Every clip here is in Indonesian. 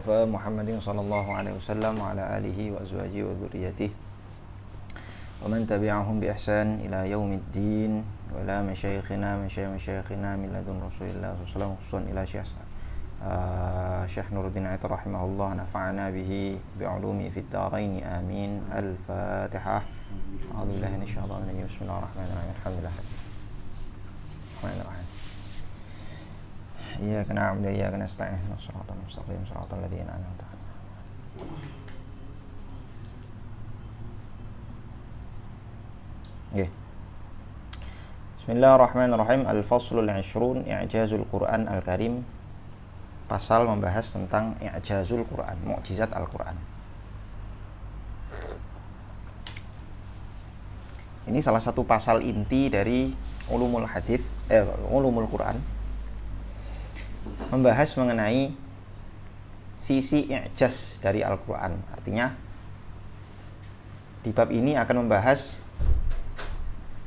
Muhammadin sallallahu alaihi wasallam wa ala alihi wa azwajihi wa dhurriyyatihi wa man tabi'ahum bi ihsan ila yaumiddin wa la masyayikhina min ladun Rasulillah sallallahu alaihi wasallam ila Syekh Nuruddin Aithar rahimahullah nafa'ana bihi bi'ulumi fid dharain amin. Al-Fatihah. A'udzu billahi minasy syaithanir rajim. Bismillahirrahmanirrahim. Alhamdulillah. Iyyaka na'budu wa iyyaka nasta'in. Shiratal mustaqim, shiratal ladzina an'amta 'alaihim. Nggih. Bismillahirrahmanirrahim. Al-faslul 'ishrun i'jazul Qur'an al-Karim. Pasal membahas tentang i'jazul Qur'an, mukjizat Al-Qur'an. Ini salah satu pasal inti dari ulumul hadis, ulumul Qur'an. Membahas mengenai sisi i'jaz dari Al-Qur'an. Artinya di bab ini akan membahas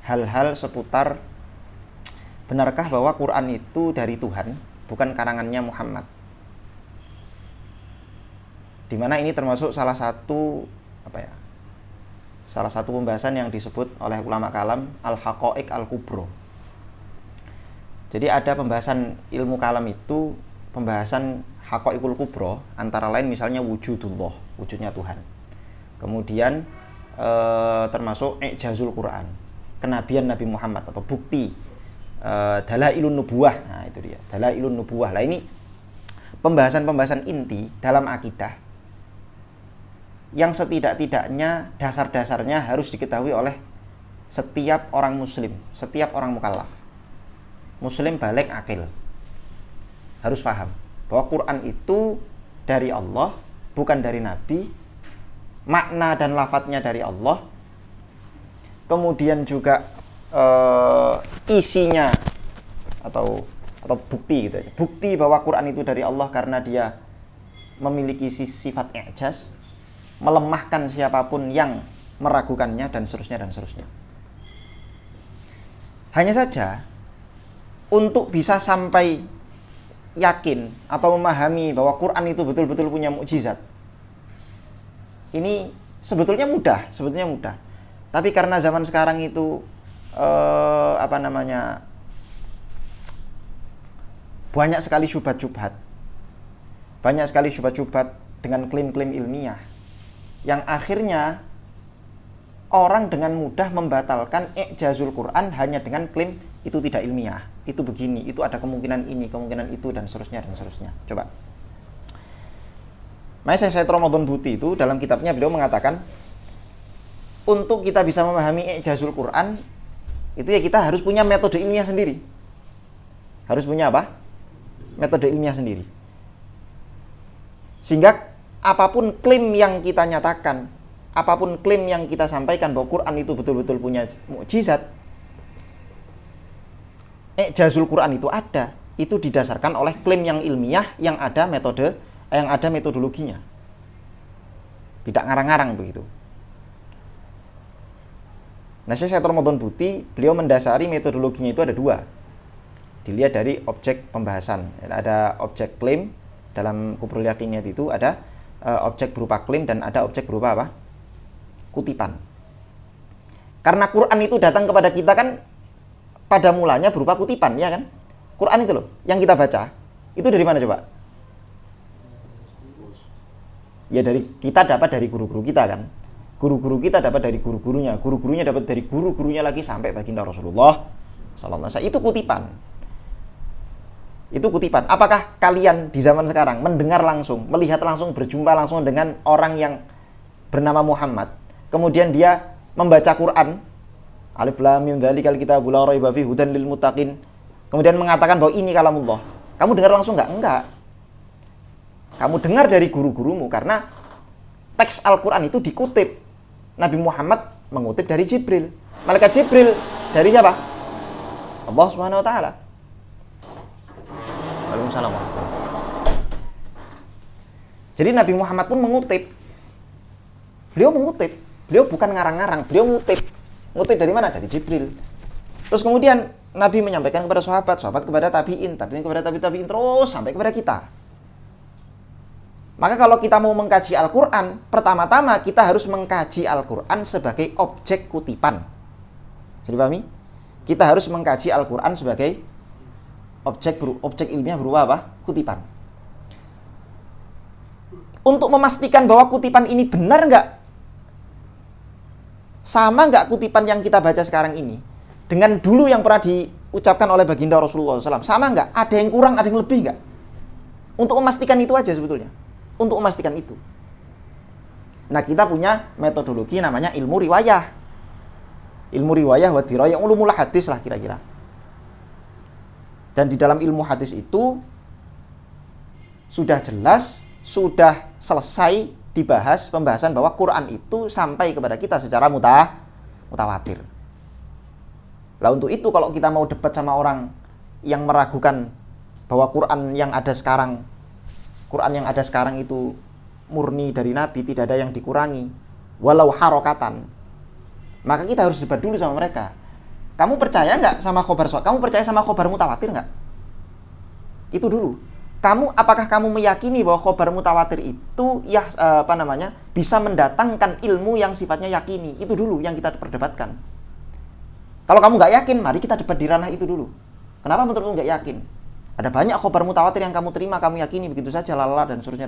hal-hal seputar benarkah bahwa Qur'an itu dari Tuhan, bukan karangannya Muhammad. Di mana ini termasuk salah satu pembahasan yang disebut oleh ulama kalam al-haqaiq al-kubro. Jadi ada pembahasan ilmu kalam itu, pembahasan haqaiqul kubro, antara lain misalnya wujudullah, wujudnya Tuhan. Kemudian termasuk i'jazul Quran, kenabian Nabi Muhammad atau bukti dalailun nubuwah. Nah, itu dia, dalailun nubuwah. Lah ini pembahasan-pembahasan inti dalam akidah yang setidak-tidaknya dasar-dasarnya harus diketahui oleh setiap orang muslim, setiap orang mukallaf. Muslim baligh akil harus paham bahwa Quran itu dari Allah, bukan dari Nabi. Makna dan lafadznya dari Allah. Kemudian juga isinya atau bukti gitu aja. Bukti bahwa Quran itu dari Allah karena dia memiliki sifat i'jaz, melemahkan siapapun yang meragukannya, dan seterusnya dan seterusnya. Hanya saja untuk bisa sampai yakin atau memahami bahwa Quran itu betul-betul punya mukjizat, ini sebetulnya mudah. Tapi karena zaman sekarang itu banyak sekali syubhat-syubhat dengan klaim-klaim ilmiah, yang akhirnya orang dengan mudah membatalkan i'jazul Quran hanya dengan klaim itu tidak ilmiah, itu begini, itu ada kemungkinan ini, kemungkinan itu, dan seterusnya. Coba. Makanya Syekh Ramadan Buti itu dalam kitabnya beliau mengatakan, untuk kita bisa memahami i'jazul Quran itu ya kita harus punya metode ilmiah sendiri. Harus punya apa? Metode ilmiah sendiri. Sehingga apapun klaim yang kita nyatakan, apapun klaim yang kita sampaikan bahwa Quran itu betul-betul punya mukjizat, i'jazul Quran itu ada, itu didasarkan oleh klaim yang ilmiah yang ada metodologinya. Tidak ngarang-ngarang begitu. Nah, Syekh Ramadan Buti, beliau mendasari metodologinya itu ada dua. Dilihat dari objek pembahasan. Ada objek klaim dalam Kubrul Yaqiniyat itu, ada objek berupa klaim, dan ada objek berupa apa? Kutipan. Karena Quran itu datang kepada kita kan pada mulanya berupa kutipan, ya kan? Quran itu loh, yang kita baca, itu dari mana coba? Ya kita dapat dari guru-guru kita kan. Guru-guru kita dapat dari guru-gurunya, guru-gurunya dapat dari guru-gurunya lagi sampai baginda Rasulullah sallallahu alaihi wasallam. Itu kutipan. Apakah kalian di zaman sekarang mendengar langsung, melihat langsung, berjumpa langsung dengan orang yang bernama Muhammad, kemudian dia membaca Quran, Alif Lam Mim Dzalikal Kitabul La Raiba Fihi Hudan lil Muttaqin, kemudian mengatakan bahwa ini kalamullah. Kamu dengar langsung enggak? Enggak. Kamu dengar dari guru-gurumu karena teks Al-Quran itu dikutip. Nabi Muhammad mengutip dari Jibril. Malaikat Jibril dari siapa? Allah Subhanahu wa taala. Waalaikumsalam. Jadi Nabi Muhammad pun mengutip. Beliau mengutip. Beliau bukan ngarang-ngarang, beliau ngutip. Ngutip dari mana? Dari Jibril. Terus kemudian Nabi menyampaikan kepada sahabat kepada tabi'in, tabi'in kepada tabi'in, terus sampai kepada kita. Maka kalau kita mau mengkaji Al-Quran, pertama-tama kita harus mengkaji Al-Quran sebagai objek kutipan. Jadi pahami? Kita harus mengkaji Al-Quran sebagai objek ilmiah berupa apa? Kutipan. Untuk memastikan bahwa kutipan ini benar nggak? Sama nggak kutipan yang kita baca sekarang ini dengan dulu yang pernah diucapkan oleh baginda Rasulullah SAW? Sama nggak? Ada yang kurang, ada yang lebih nggak? Untuk memastikan itu aja sebetulnya. Untuk memastikan itu. Nah, kita punya metodologi namanya ilmu riwayah. Ilmu riwayah wa dirayah, ulumul hadis lah kira-kira. Dan di dalam ilmu hadis itu sudah jelas, sudah selesai dibahas pembahasan bahwa Quran itu sampai kepada kita secara mutawatir. Lah untuk itu kalau kita mau debat sama orang yang meragukan bahwa Quran yang ada sekarang itu murni dari Nabi, tidak ada yang dikurangi walau harokatan, maka kita harus debat dulu sama mereka. Kamu percaya nggak sama khobar soal? Kamu percaya sama khobar mutawatir nggak? Itu dulu. Apakah kamu meyakini bahwa khobar mutawatir itu bisa mendatangkan ilmu yang sifatnya yakini? Itu dulu yang kita perdebatkan. Kalau kamu nggak yakin, mari kita debat di ranah itu dulu. Kenapa menurutmu nggak yakin? Ada banyak khobar mutawatir yang kamu terima, kamu yakini begitu saja, lalala dan seterusnya.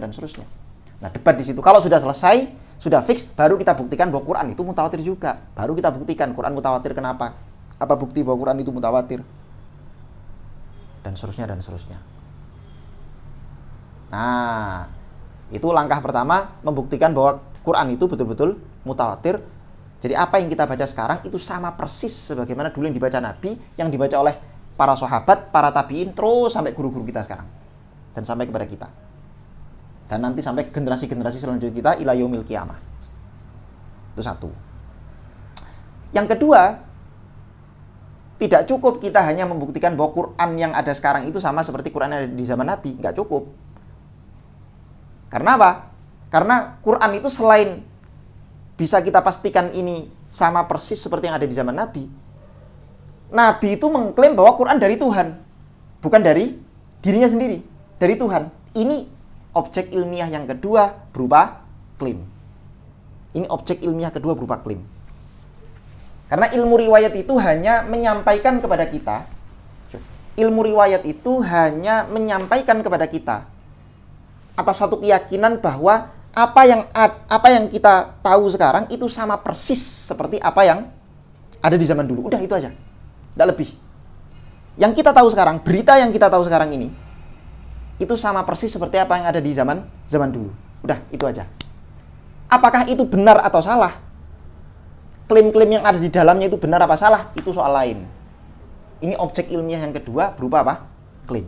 Nah, debat di situ. Kalau sudah selesai, sudah fix, baru kita buktikan bahwa Quran itu mutawatir juga. Baru kita buktikan Quran mutawatir kenapa? Apa bukti bahwa Quran itu mutawatir? Dan seterusnya. Nah, itu langkah pertama membuktikan bahwa Quran itu betul-betul mutawatir. Jadi apa yang kita baca sekarang itu sama persis sebagaimana dulu yang dibaca Nabi, yang dibaca oleh para sahabat, para tabi'in, terus sampai guru-guru kita sekarang. Dan sampai kepada kita. Dan nanti sampai generasi-generasi selanjutnya kita ila yaumil qiyamah. Itu satu. Yang kedua, tidak cukup kita hanya membuktikan bahwa Quran yang ada sekarang itu sama seperti Quran yang ada di zaman Nabi. Nggak cukup. Karena apa? Karena Quran itu selain bisa kita pastikan ini sama persis seperti yang ada di zaman Nabi, Nabi itu mengklaim bahwa Quran dari Tuhan, bukan dari dirinya sendiri, dari Tuhan. Ini objek ilmiah yang kedua berupa klaim. Ini objek ilmiah kedua berupa klaim. Karena ilmu riwayat itu hanya menyampaikan kepada kita, atas satu keyakinan bahwa apa yang kita tahu sekarang itu sama persis seperti apa yang ada di zaman dulu. Udah itu aja. Tidak lebih. Yang kita tahu sekarang, berita yang kita tahu sekarang ini, itu sama persis seperti apa yang ada di zaman dulu. Udah, itu aja. Apakah itu benar atau salah? Klaim-klaim yang ada di dalamnya itu benar apa salah? Itu soal lain. Ini objek ilmiah yang kedua berupa apa? Klaim.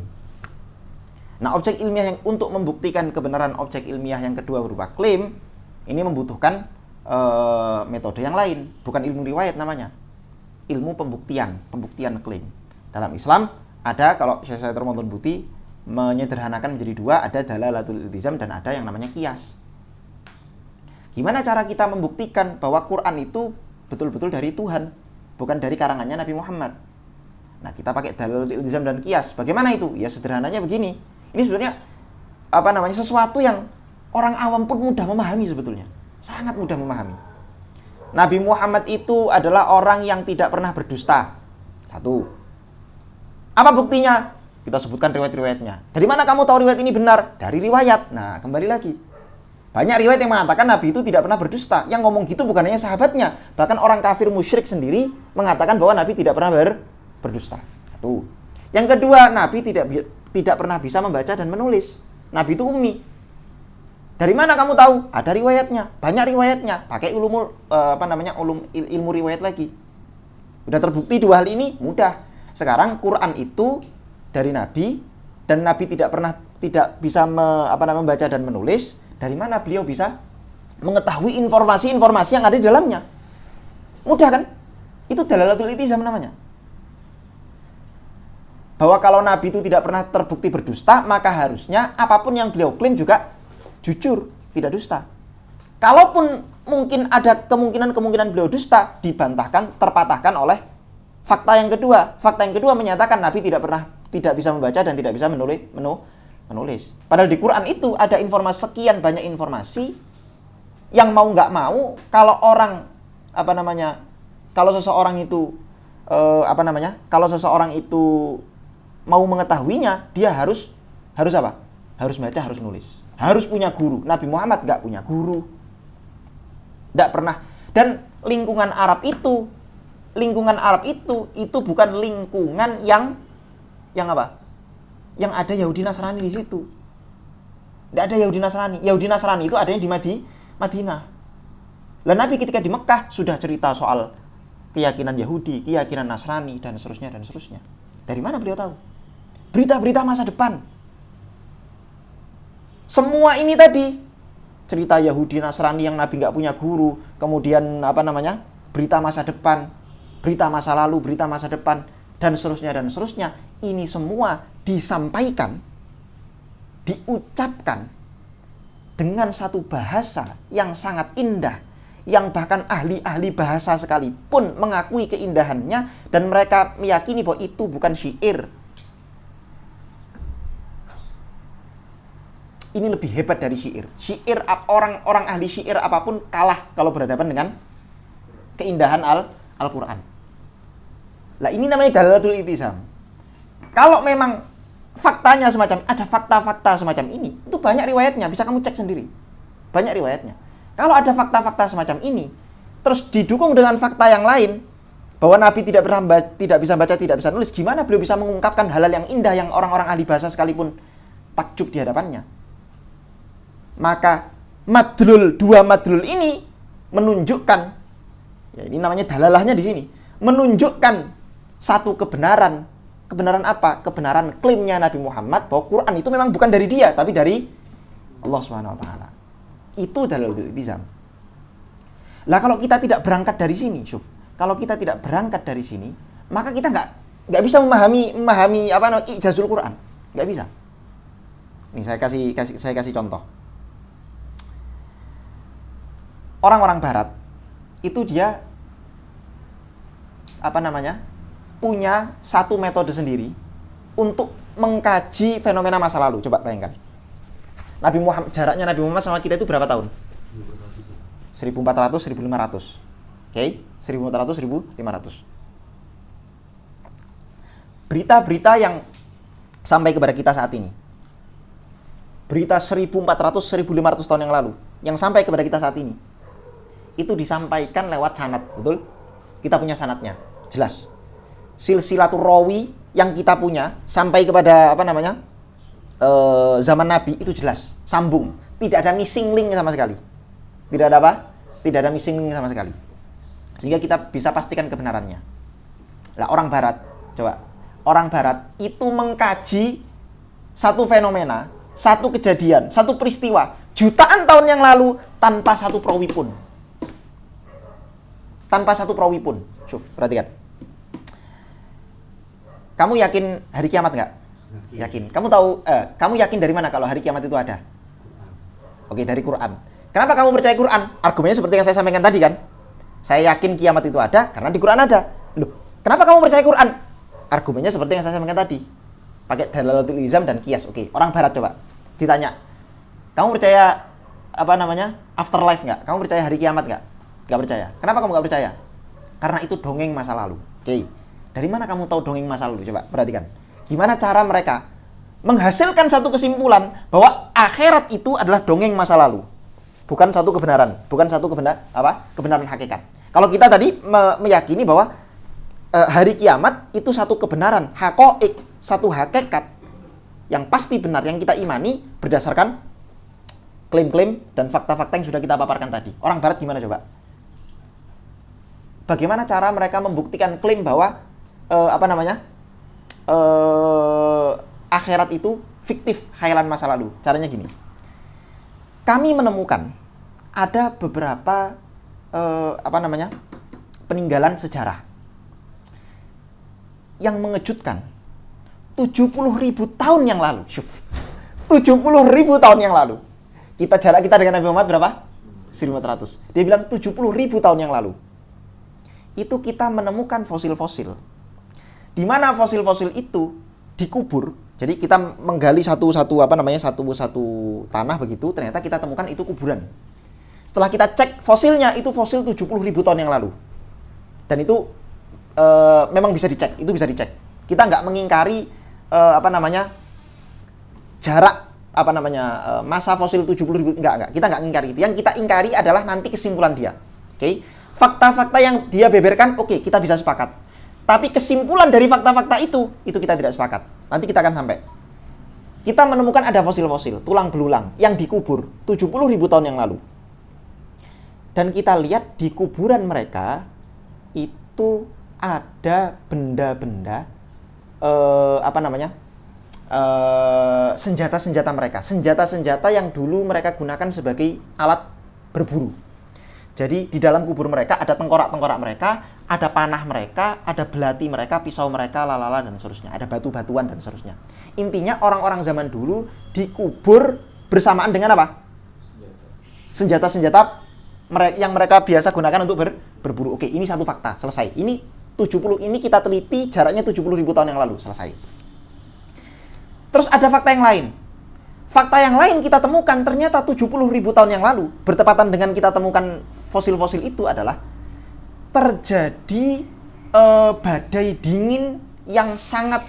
Nah, objek ilmiah yang untuk membuktikan kebenaran objek ilmiah yang kedua berupa klaim, ini membutuhkan metode yang lain. Bukan ilmu riwayat namanya. Ilmu pembuktian klaim. Dalam Islam ada, kalau Syekh Ramadan Buti menyederhanakan menjadi dua, ada dalalatul iltizam dan ada yang namanya qiyas. Gimana cara kita membuktikan bahwa Quran itu betul-betul dari Tuhan, bukan dari karangannya Nabi Muhammad? Nah, kita pakai dalalatul iltizam dan qiyas. Bagaimana itu? Ya sederhananya begini. Ini sebenarnya sesuatu yang orang awam pun mudah memahami sebetulnya. Sangat mudah memahami. Nabi Muhammad itu adalah orang yang tidak pernah berdusta. Satu. Apa buktinya? Kita sebutkan riwayat-riwayatnya. Dari mana kamu tahu riwayat ini benar? Dari riwayat. Nah, kembali lagi. Banyak riwayat yang mengatakan Nabi itu tidak pernah berdusta. Yang ngomong gitu bukan hanya sahabatnya. Bahkan orang kafir musyrik sendiri mengatakan bahwa Nabi tidak pernah berdusta. Satu. Yang kedua, Nabi tidak pernah bisa membaca dan menulis. Nabi itu ummi. Dari mana kamu tahu? Ada riwayatnya, banyak riwayatnya. Pakai ilmu riwayat lagi. Udah terbukti dua hal ini, mudah. Sekarang Quran itu dari Nabi dan Nabi tidak bisa membaca dan menulis. Dari mana beliau bisa mengetahui informasi-informasi yang ada di dalamnya? Mudah kan? Itu dalalatul iltizam namanya. Bahwa kalau Nabi itu tidak pernah terbukti berdusta, maka harusnya apapun yang beliau klaim juga jujur, tidak dusta. Kalaupun mungkin ada kemungkinan beliau dusta, terpatahkan oleh fakta yang kedua. Fakta yang kedua menyatakan Nabi tidak bisa membaca dan tidak bisa menulis. Padahal di Quran itu ada informasi, sekian banyak informasi yang mau nggak mau kalau orang kalau seseorang itu kalau seseorang itu mau mengetahuinya, dia harus apa? Harus baca, harus nulis. Harus punya guru. Nabi Muhammad nggak punya guru. Nggak pernah. Dan lingkungan Arab itu bukan lingkungan yang apa? Yang ada Yahudi Nasrani di situ. Nggak ada Yahudi Nasrani. Yahudi Nasrani itu adanya di Madinah. Lah Nabi ketika di Mekah sudah cerita soal keyakinan Yahudi, keyakinan Nasrani, dan seterusnya. Dari mana beliau tahu? Berita-berita masa depan. Semua ini tadi, cerita Yahudi Nasrani yang Nabi nggak punya guru, kemudian berita masa depan, berita masa lalu, berita masa depan, dan seterusnya. Ini semua disampaikan, diucapkan dengan satu bahasa yang sangat indah, yang bahkan ahli-ahli bahasa sekalipun mengakui keindahannya, dan mereka meyakini bahwa itu bukan syair. Ini lebih hebat dari syair. Orang ahli syair apapun kalah kalau berhadapan dengan keindahan Al-Quran. Lah ini namanya dalalatul iltizam. Kalau memang faktanya ada fakta-fakta semacam ini, itu banyak riwayatnya, bisa kamu cek sendiri. Banyak riwayatnya. Kalau ada fakta-fakta semacam ini, terus didukung dengan fakta yang lain, bahwa Nabi tidak bisa baca, tidak bisa nulis, gimana beliau bisa mengungkapkan hal-hal yang indah yang orang-orang ahli bahasa sekalipun takjub di hadapannya? Maka dua madlul ini menunjukkan, ya ini namanya dalalahnya di sini, menunjukkan satu kebenaran. Kebenaran apa? Kebenaran klaimnya Nabi Muhammad bahwa Quran itu memang bukan dari dia, tapi dari Allah Subhanahu wa taala. Itu dalalatul iltizam. Lah kalau kita tidak berangkat dari sini, kalau kita tidak berangkat dari sini, maka kita nggak bisa memahami ijazul Quran. Nggak bisa. Ini saya kasih contoh. Orang-orang barat itu dia punya satu metode sendiri untuk mengkaji fenomena masa lalu. Coba bayangkan. Jaraknya Nabi Muhammad sama kita itu berapa tahun? 1400, 1500. Oke, 1400, 1500. Berita-berita yang sampai kepada kita saat ini. Berita 1400, 1500 tahun yang lalu yang sampai kepada kita saat ini. Itu disampaikan lewat sanad, betul? Kita punya sanadnya, jelas. Silsilatul rawi yang kita punya sampai kepada zaman Nabi itu jelas, sambung, tidak ada missing link sama sekali. Tidak ada apa? Tidak ada missing link sama sekali. Sehingga kita bisa pastikan kebenarannya. Lah orang barat itu mengkaji satu fenomena, satu kejadian, satu peristiwa jutaan tahun yang lalu tanpa satu perawi pun. Perhatikan. Kamu yakin hari kiamat nggak? Yakin. Kamu yakin dari mana kalau hari kiamat itu ada? Oke, dari Quran. Kenapa kamu percaya Quran? Argumennya seperti yang saya sampaikan tadi kan? Saya yakin kiamat itu ada karena di Quran ada. Loh, kenapa kamu percaya Quran? Argumennya seperti yang saya sampaikan tadi. Pakai dalalatul iltizam dan qiyas. Oke, orang barat coba ditanya. Kamu percaya afterlife nggak? Kamu percaya hari kiamat nggak? Nggak percaya. Kenapa kamu nggak percaya? Karena itu dongeng masa lalu. Oke. Dari mana kamu tahu dongeng masa lalu? Coba perhatikan. Gimana cara mereka menghasilkan satu kesimpulan bahwa akhirat itu adalah dongeng masa lalu. Bukan satu kebenaran. Kebenaran hakikat. Kalau kita tadi meyakini bahwa hari kiamat itu satu kebenaran, hakoik, satu hakikat yang pasti benar, yang kita imani berdasarkan klaim-klaim dan fakta-fakta yang sudah kita paparkan tadi. Orang barat gimana coba? Bagaimana cara mereka membuktikan klaim bahwa akhirat itu fiktif, khayalan masa lalu? Caranya gini. Kami menemukan ada beberapa peninggalan sejarah yang mengejutkan. 70.000 tahun yang lalu. 70.000 tahun yang lalu. Jarak kita dengan Nabi Muhammad berapa? 1400. Dia bilang 70.000 tahun yang lalu. Itu kita menemukan fosil-fosil. Di mana fosil-fosil itu dikubur. Jadi kita menggali satu tanah begitu, ternyata kita temukan itu kuburan. Setelah kita cek fosilnya, itu fosil 70.000 tahun yang lalu. Dan itu memang bisa dicek, itu bisa dicek. Kita nggak mengingkari jarak masa fosil 70.000, enggak, kita nggak mengingkari itu. Yang kita ingkari adalah nanti kesimpulan dia. Oke. Fakta-fakta yang dia beberkan, oke, kita bisa sepakat. Tapi kesimpulan dari fakta-fakta itu kita tidak sepakat. Nanti kita akan sampai. Kita menemukan ada fosil-fosil, tulang belulang yang dikubur 70.000 tahun yang lalu. Dan kita lihat di kuburan mereka itu ada benda-benda senjata-senjata mereka, senjata-senjata yang dulu mereka gunakan sebagai alat berburu. Jadi di dalam kubur mereka ada tengkorak-tengkorak mereka, ada panah mereka, ada belati mereka, pisau mereka, lalala dan seterusnya, ada batu-batuan dan seterusnya. Intinya orang-orang zaman dulu dikubur bersamaan dengan apa? Senjata-senjata yang mereka biasa gunakan untuk berburu. Oke, ini satu fakta, selesai. Ini kita teliti jaraknya 70.000 tahun yang lalu, selesai. Terus ada fakta yang lain. Fakta yang lain kita temukan ternyata 70.000 tahun yang lalu, bertepatan dengan kita temukan fosil-fosil itu adalah terjadi badai dingin yang sangat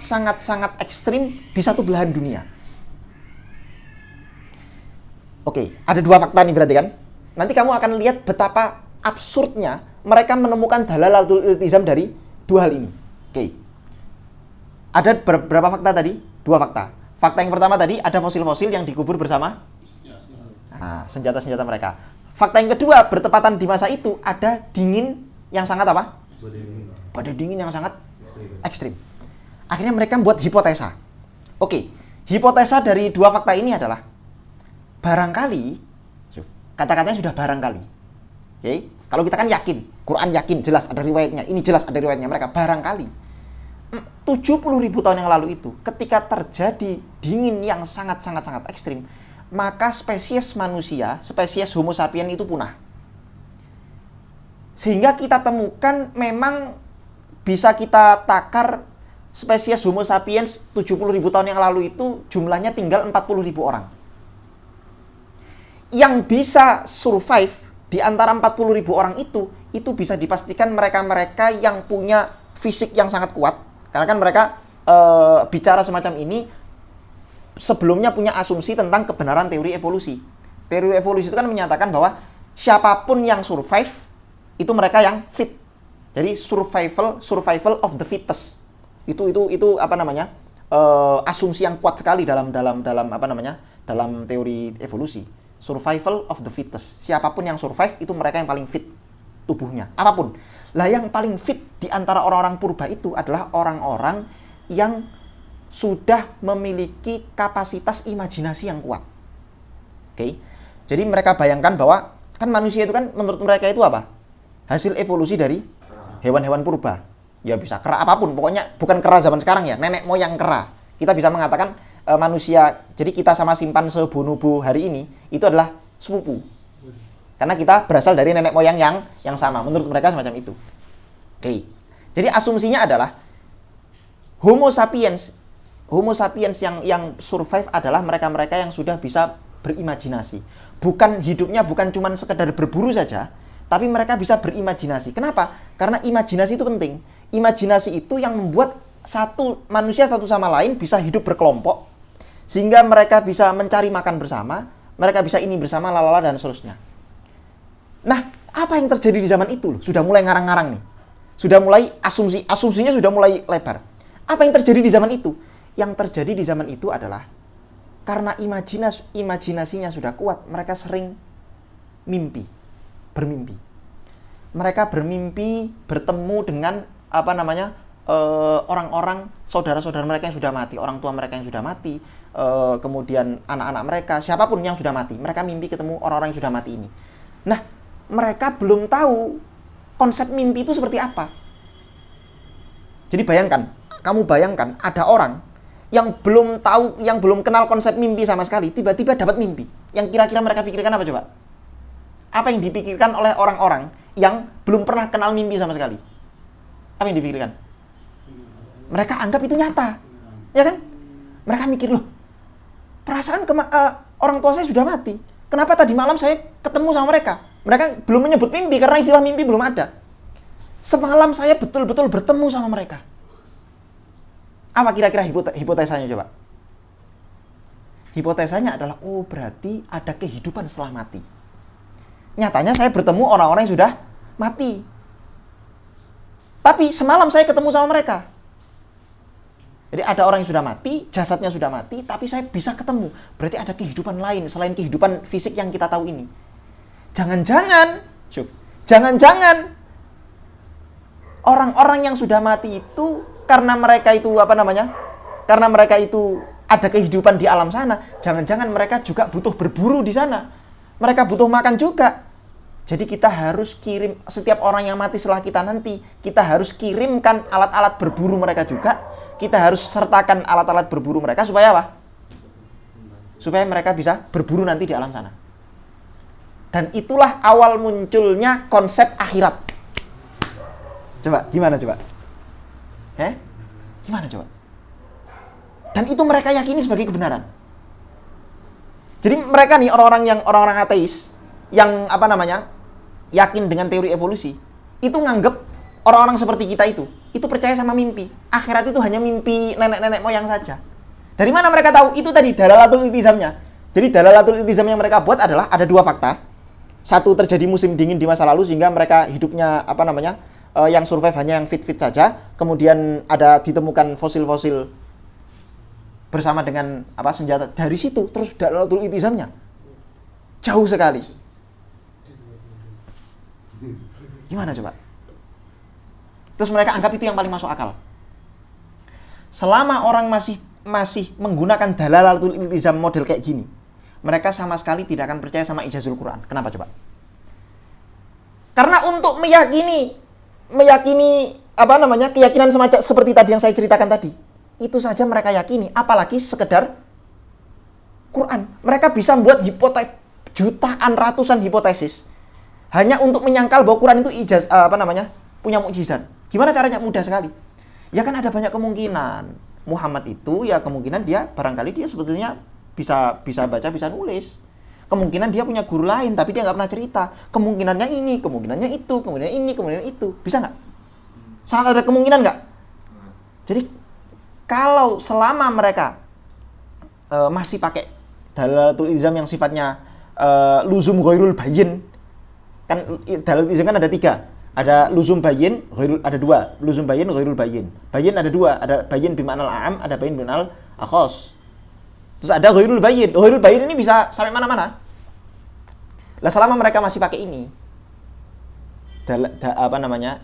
ekstrim di satu belahan dunia. Oke, ada dua fakta nih berarti kan? Nanti kamu akan lihat betapa absurdnya mereka menemukan dalalatul iltizam dari dua hal ini. Oke. Ada berapa fakta tadi? Dua fakta. Fakta yang pertama tadi, ada fosil-fosil yang dikubur bersama senjata-senjata mereka. Fakta yang kedua, bertepatan di masa itu ada dingin yang sangat apa? Badai dingin yang sangat ekstrim. Akhirnya mereka membuat hipotesa. Oke, hipotesa dari dua fakta ini adalah barangkali, kata-katanya sudah barangkali. Oke, kalau kita kan yakin, Quran yakin, jelas ada riwayatnya, ini jelas ada riwayatnya, mereka barangkali 70.000 tahun yang lalu itu, ketika terjadi dingin yang sangat ekstrim, maka spesies manusia, spesies Homo sapiens itu punah. Sehingga kita temukan memang bisa kita takar spesies Homo sapiens 70.000 tahun yang lalu itu jumlahnya tinggal 40.000 orang. Yang bisa survive di antara 40.000 orang itu bisa dipastikan mereka-mereka yang punya fisik yang sangat kuat. Karena kan mereka bicara semacam ini sebelumnya punya asumsi tentang kebenaran teori evolusi. Teori evolusi itu kan menyatakan bahwa siapapun yang survive itu mereka yang fit. Jadi survival of the fittest. Itu asumsi yang kuat sekali dalam teori evolusi. Survival of the fittest. Siapapun yang survive itu mereka yang paling fit tubuhnya, apapun. Lah yang paling fit di antara orang-orang purba itu adalah orang-orang yang sudah memiliki kapasitas imajinasi yang kuat. Oke. Jadi mereka bayangkan bahwa kan manusia itu kan menurut mereka itu apa? Hasil evolusi dari hewan-hewan purba. Ya bisa kera apapun, pokoknya bukan kera zaman sekarang ya, nenek moyang kera. Kita bisa mengatakan manusia, jadi kita sama simpanse bonobo hari ini itu adalah sepupu. Karena kita berasal dari nenek moyang yang sama. Menurut mereka semacam itu. Oke. Jadi asumsinya adalah Homo sapiens yang survive adalah mereka-mereka yang sudah bisa berimajinasi. Hidupnya bukan cuma sekedar berburu saja, tapi mereka bisa berimajinasi. Kenapa? Karena imajinasi itu penting. Imajinasi itu yang membuat manusia satu sama lain bisa hidup berkelompok, sehingga mereka bisa mencari makan bersama, mereka bisa ini bersama, lalala dan seterusnya. Nah, apa yang terjadi di zaman itu? Sudah mulai ngarang-ngarang nih. Sudah mulai asumsinya sudah mulai lebar. Apa yang terjadi di zaman itu? Yang terjadi di zaman itu adalah karena imajinasinya sudah kuat, mereka sering bermimpi. Mereka bermimpi bertemu dengan orang-orang saudara-saudara mereka yang sudah mati, orang tua mereka yang sudah mati, kemudian anak-anak mereka, siapapun yang sudah mati. Mereka mimpi ketemu orang-orang yang sudah mati ini. Nah, mereka belum tahu konsep mimpi itu seperti apa. Jadi kamu bayangkan ada orang yang belum tahu, yang belum kenal konsep mimpi sama sekali, tiba-tiba dapat mimpi. Yang kira-kira mereka pikirkan apa coba? Apa yang dipikirkan oleh orang-orang yang belum pernah kenal mimpi sama sekali? Apa yang dipikirkan? Mereka anggap itu nyata. Ya kan? Mereka mikir, loh, perasaan orang tua saya sudah mati. Kenapa tadi malam saya ketemu sama mereka? Mereka belum menyebut mimpi karena istilah mimpi belum ada. Semalam saya betul-betul bertemu sama mereka. Apa kira-kira hipotesanya coba? Hipotesanya adalah, oh berarti ada kehidupan setelah mati. Nyatanya saya bertemu orang-orang yang sudah mati. Tapi semalam saya ketemu sama mereka. Jadi ada orang yang sudah mati, jasadnya sudah mati, tapi saya bisa ketemu. Berarti ada kehidupan lain selain kehidupan fisik yang kita tahu ini. Jangan-jangan orang-orang yang sudah mati itu karena mereka itu Karena mereka itu ada kehidupan di alam sana, jangan-jangan mereka juga butuh berburu di sana. Mereka butuh makan juga. Jadi kita harus kirim, setiap orang yang mati setelah kita nanti, kita harus kirimkan alat-alat berburu mereka juga. Kita harus sertakan alat-alat berburu mereka supaya apa? Supaya mereka bisa berburu nanti di alam sana. Dan itulah awal munculnya konsep akhirat. Coba, gimana coba? Gimana coba? Dan itu mereka yakini sebagai kebenaran. Jadi mereka nih orang-orang ateis yang yakin dengan teori evolusi, itu nganggep orang-orang seperti kita itu percaya sama mimpi. Akhirat itu hanya mimpi nenek-nenek moyang saja. Dari mana mereka tahu? Itu tadi dalalatul iltizamnya. Jadi dalalatul iltizam yang mereka buat adalah ada dua fakta. Satu, terjadi musim dingin di masa lalu sehingga mereka hidupnya yang survive hanya yang fit-fit saja. Kemudian ada ditemukan fosil-fosil bersama dengan senjata. Dari situ terus dalalatul iltizamnya jauh sekali. Gimana coba? Terus mereka anggap itu yang paling masuk akal. Selama orang masih menggunakan dalalatul iltizam model kayak gini, mereka sama sekali tidak akan percaya sama ijazul Quran. Kenapa coba? Karena untuk meyakini keyakinan semacam seperti tadi yang saya ceritakan tadi, itu saja mereka yakini, apalagi sekedar Quran. Mereka bisa membuat jutaan, ratusan hipotesis hanya untuk menyangkal bahwa Quran itu punya mukjizat. Gimana caranya? Mudah sekali. Ya kan ada banyak kemungkinan. Muhammad itu ya kemungkinan dia barangkali dia sebetulnya bisa baca, bisa nulis. Kemungkinan dia punya guru lain tapi dia nggak pernah cerita. Kemungkinannya ini, kemungkinannya itu, kemungkinan ini, kemungkinan itu. Bisa nggak? Sangat ada kemungkinan nggak? Jadi kalau selama mereka masih pakai dalalatul iltizam yang sifatnya luzum ghairul bayyin, kan dalalatul iltizam kan ada 3. Ada luzum bayyin, ada 2. Luzum bayyin, ghairul bayyin. Bayyin ada 2, ada bayyin bimaknal a'am, ada bayyin bimaknal akhas. Terus ada ghairul bayyin. Ghairul bayyin ini bisa sampai mana-mana. Lah selama mereka masih pakai ini,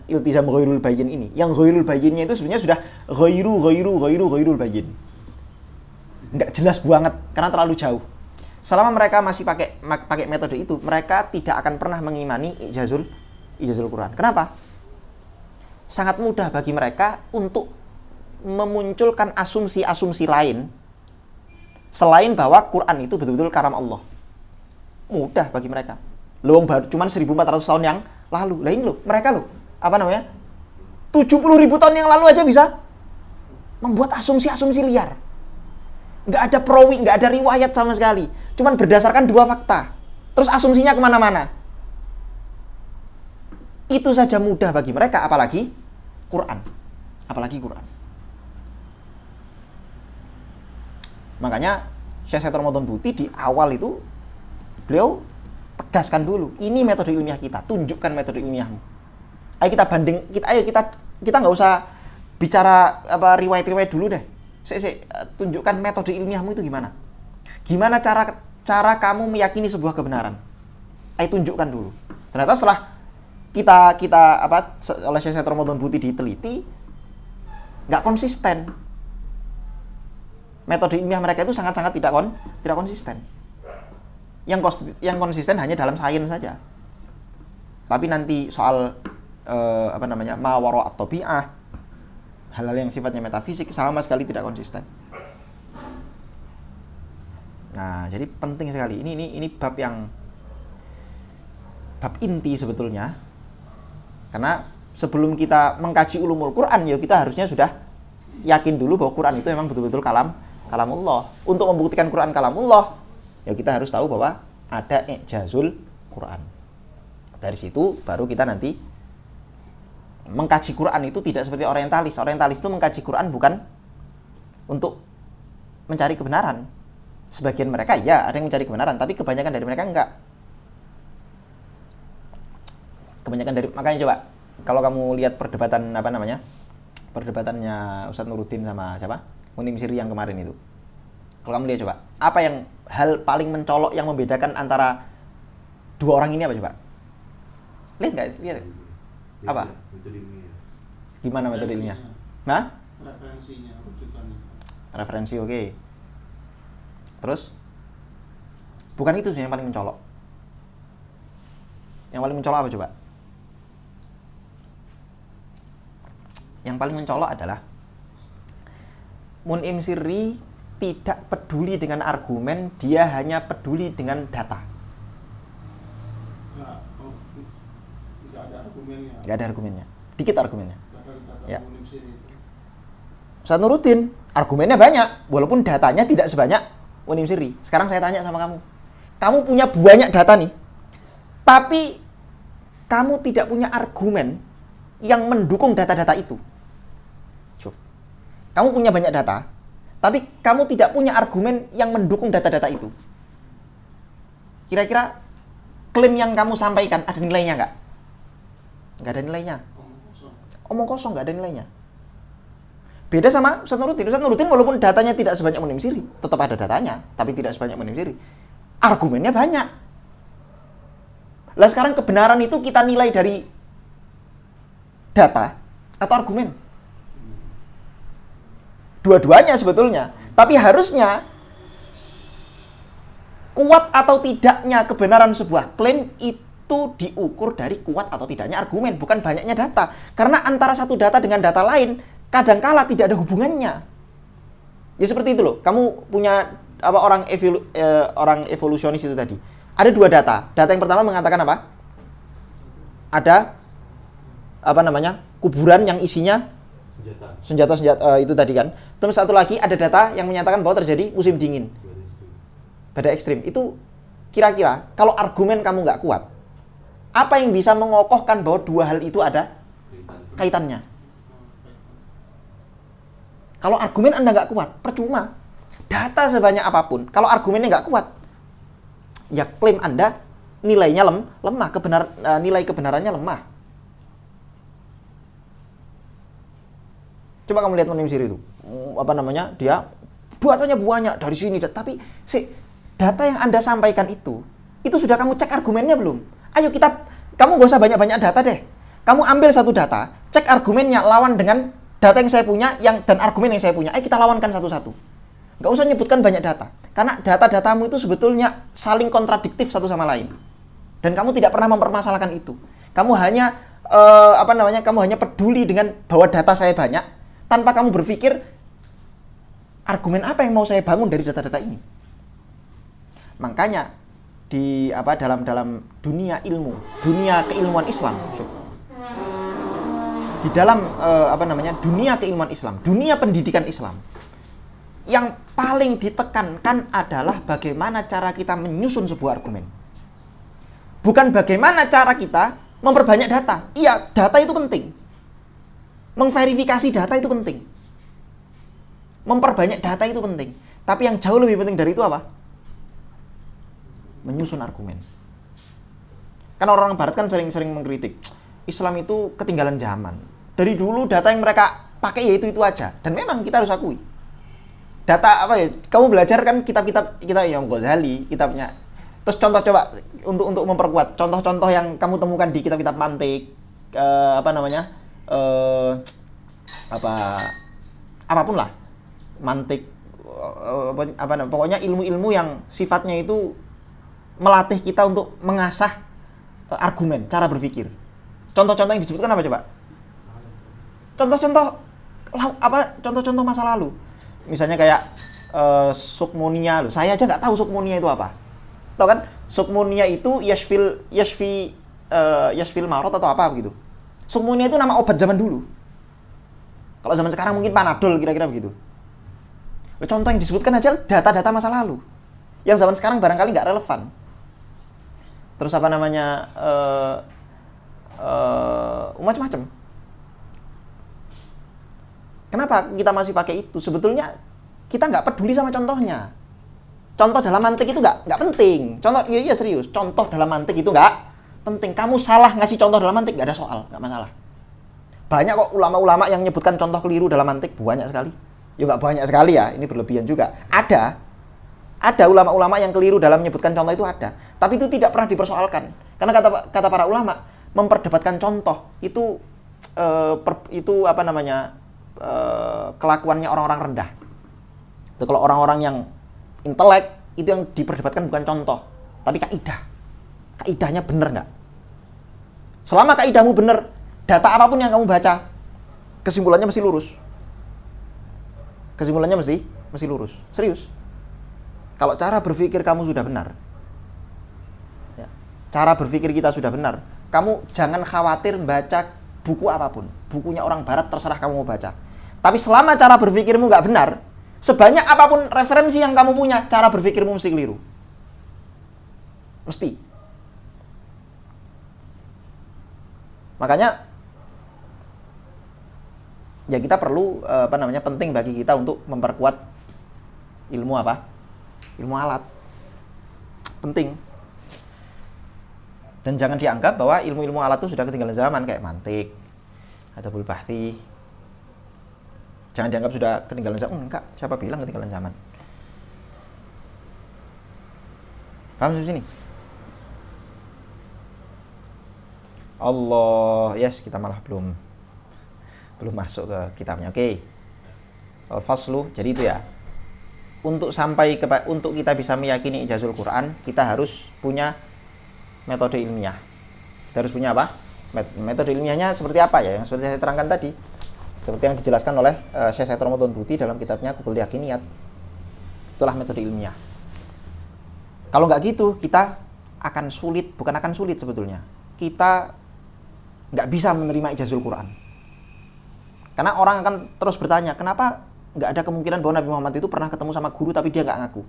iltizam ghairul bayyin ini. Yang ghairul bayyinnya itu sebenarnya sudah ghairul bayyin. Enggak jelas banget karena terlalu jauh. Selama mereka masih pakai metode itu, mereka tidak akan pernah mengimani ijazul Quran. Kenapa? Sangat mudah bagi mereka untuk memunculkan asumsi-asumsi lain selain bahwa Quran itu betul-betul karam Allah. Mudah bagi mereka. Loh, baru cuman 1400 tahun yang lalu. Lah ini loh, mereka loh, 70.000 tahun yang lalu aja bisa membuat asumsi-asumsi liar. Nggak ada perawi, nggak ada riwayat sama sekali. Cuman berdasarkan 2 fakta. Terus asumsinya kemana-mana. Itu saja mudah bagi mereka, apalagi Quran. Makanya Syekh Ramadan Buti di awal itu beliau tegaskan dulu, ini metode ilmiah kita, tunjukkan metode ilmiahmu. Ayo kita banding, kita nggak usah bicara riwayat-riwayat dulu deh. Tunjukkan metode ilmiahmu itu gimana. Gimana cara kamu meyakini sebuah kebenaran. Ayo tunjukkan dulu. Ternyata setelah oleh Syekh Ramadan Buti diteliti, nggak konsisten. Metode ilmiah mereka itu sangat-sangat tidak konsisten. Yang konsisten hanya dalam sains saja. Tapi nanti soal ma wara at-tabi'ah, hal-hal yang sifatnya metafisik sama sekali tidak konsisten. Nah, jadi penting sekali. Ini bab inti sebetulnya. Karena sebelum kita mengkaji ulumul Quran, ya kita harusnya sudah yakin dulu bahwa Quran itu memang betul-betul kalam kalamullah. Untuk membuktikan Quran kalamullah, ya kita harus tahu bahwa ada i'jazul Quran. Dari situ baru kita nanti mengkaji Quran itu tidak seperti orientalis. Orientalis itu mengkaji Quran bukan untuk mencari kebenaran. Sebagian mereka ya ada yang mencari kebenaran, tapi kebanyakan dari mereka enggak. Makanya coba kalau kamu lihat perdebatan perdebatannya Ustadz Nuruddin sama siapa? Munim Siri yang kemarin itu. Kalau kamu lihat coba, apa yang hal paling mencolok yang membedakan antara dua orang ini apa coba? Lihat nggak? Lihat. Apa? Gimana metode ilmiah? Nah? Referensinya, rujukannya. Referensi, oke. Terus? Bukan itu sih yang paling mencolok. Yang paling mencolok apa coba? Yang paling mencolok adalah Munim Sirri tidak peduli dengan argumen, dia hanya peduli dengan data. Nggak ada argumennya. Nggak ada argumennya. Dikit argumennya. Data Ya. Munim Sirri itu. Ustadz Nuruddin, argumennya banyak, walaupun datanya tidak sebanyak Munim Sirri. Sekarang saya tanya sama kamu. Kamu punya banyak data nih, tapi kamu tidak punya argumen yang mendukung data-data itu. Cuf. Kamu punya banyak data, tapi kamu tidak punya argumen yang mendukung data-data itu. Kira-kira klaim yang kamu sampaikan ada nilainya nggak? Nggak ada nilainya. Omong kosong, nggak ada nilainya. Beda sama Ustadz Nuruddin. Ustadz Nuruddin walaupun datanya tidak sebanyak Munim Sirri, tetap ada datanya, tapi tidak sebanyak Munim Sirri. Argumennya banyak. Lah sekarang kebenaran itu kita nilai dari data atau argumen? Dua-duanya sebetulnya. Tapi harusnya kuat atau tidaknya kebenaran sebuah klaim itu diukur dari kuat atau tidaknya argumen, bukan banyaknya data. Karena antara satu data dengan data lain kadangkala tidak ada hubungannya. Ya seperti itu loh. Kamu punya orang evolusionis itu tadi. Ada dua data. Data yang pertama mengatakan apa? Ada kuburan yang isinya senjata itu tadi kan. Terus satu lagi ada data yang menyatakan bahwa terjadi musim dingin, badai ekstrim. Itu kira-kira kalau argumen kamu nggak kuat, apa yang bisa mengokohkan bahwa dua hal itu ada kaitannya? Kalau argumen Anda nggak kuat, percuma. Data sebanyak apapun, kalau argumennya nggak kuat, ya klaim Anda nilainya lemah, nilai kebenarannya lemah. Coba kamu lihat Munim Sirri itu, dia datanya banyak dari sini, tapi data yang Anda sampaikan itu sudah kamu cek argumennya belum? Ayo kamu gak usah banyak-banyak data deh. Kamu ambil satu data, cek argumennya, lawan dengan data yang saya punya, dan argumen yang saya punya. Ayo kita lawankan satu-satu. Gak usah nyebutkan banyak data, karena data-datamu itu sebetulnya saling kontradiktif satu sama lain. Dan kamu tidak pernah mempermasalahkan itu. Kamu hanya kamu hanya peduli dengan bahwa data saya banyak, tanpa kamu berpikir argumen apa yang mau saya bangun dari data-data ini. Makanya dalam dunia ilmu, dunia keilmuan Islam, di dalam dunia keilmuan Islam, dunia pendidikan Islam, yang paling ditekankan adalah bagaimana cara kita menyusun sebuah argumen. Bukan bagaimana cara kita memperbanyak data. Iya, data itu penting. Memverifikasi data itu penting. Memperbanyak data itu penting. Tapi yang jauh lebih penting dari itu apa? Menyusun argumen. Kan orang barat kan sering mengkritik, Islam itu ketinggalan zaman. Dari dulu data yang mereka pakai ya itu aja. Dan memang kita harus akui. Data kamu belajar kan kitab-kitab kita Imam Ghazali, kitabnya. Terus contoh coba untuk memperkuat contoh-contoh yang kamu temukan di kitab-kitab mantik, apapun lah, mantik, pokoknya ilmu-ilmu yang sifatnya itu melatih kita untuk mengasah argumen, cara berpikir. Contoh-contoh yang disebutkan apa coba? Contoh-contoh masa lalu. Misalnya kayak sukmonia. Saya aja nggak tahu sukmonia itu apa. Tahu kan? Sukmonia itu yashfil marot atau apa begitu. Sukmonia itu nama obat zaman dulu. Kalau zaman sekarang mungkin Panadol, kira-kira begitu. Contoh yang disebutkan aja data-data masa lalu. Yang zaman sekarang barangkali nggak relevan. Terus apa namanya, macam-macam. Kenapa kita masih pakai itu? Sebetulnya kita nggak peduli sama contohnya. Contoh dalam mantik itu nggak penting. Contoh, iya serius. Contoh dalam mantik itu nggak penting. Kamu salah ngasih contoh dalam mantik, nggak ada soal, nggak masalah. Banyak kok ulama-ulama yang nyebutkan contoh keliru dalam mantik, banyak sekali. Ya nggak banyak sekali ya, ini berlebihan juga. Ada ulama-ulama yang keliru dalam menyebutkan contoh itu ada. Tapi itu tidak pernah dipersoalkan. Karena kata para ulama, memperdebatkan contoh itu apa namanya, kelakuannya orang-orang rendah. Itu kalau orang-orang yang intelek, itu yang diperdebatkan bukan contoh, tapi kaidah. Kaidahnya benar nggak? Selama kaidahmu benar, data apapun yang kamu baca, kesimpulannya mesti lurus. Kesimpulannya mesti lurus. Serius. Kalau cara berpikir kamu sudah benar, ya, cara berpikir kita sudah benar, kamu jangan khawatir baca buku apapun. Bukunya orang barat terserah kamu mau baca. Tapi selama cara berpikirmu nggak benar, sebanyak apapun referensi yang kamu punya, cara berpikirmu mesti keliru. Mesti. Makanya ya kita perlu penting bagi kita untuk memperkuat ilmu apa? Ilmu alat. Penting. Dan jangan dianggap bahwa ilmu-ilmu alat itu sudah ketinggalan zaman kayak mantik, adabul bahthi. Jangan dianggap sudah ketinggalan zaman. Enggak, siapa bilang ketinggalan zaman? Paham sampai sini? Allah, yes, kita malah belum masuk ke kitabnya. Oke. Al-faslu, jadi itu ya. Untuk kita bisa meyakini ijazul Quran, kita harus punya metode ilmiah. Kita harus punya apa? Metode ilmiahnya seperti apa ya? Yang seperti saya terangkan tadi. Seperti yang dijelaskan oleh Syekh Said Ramadan Buti dalam kitabnya Kubul Yakiniyat. Itulah metode ilmiah. Kalau nggak gitu, kita akan sulit, bukan akan sulit sebetulnya. Kita nggak bisa menerima ijazul Quran. Karena orang akan terus bertanya, kenapa nggak ada kemungkinan bahwa Nabi Muhammad itu pernah ketemu sama guru tapi dia nggak ngaku?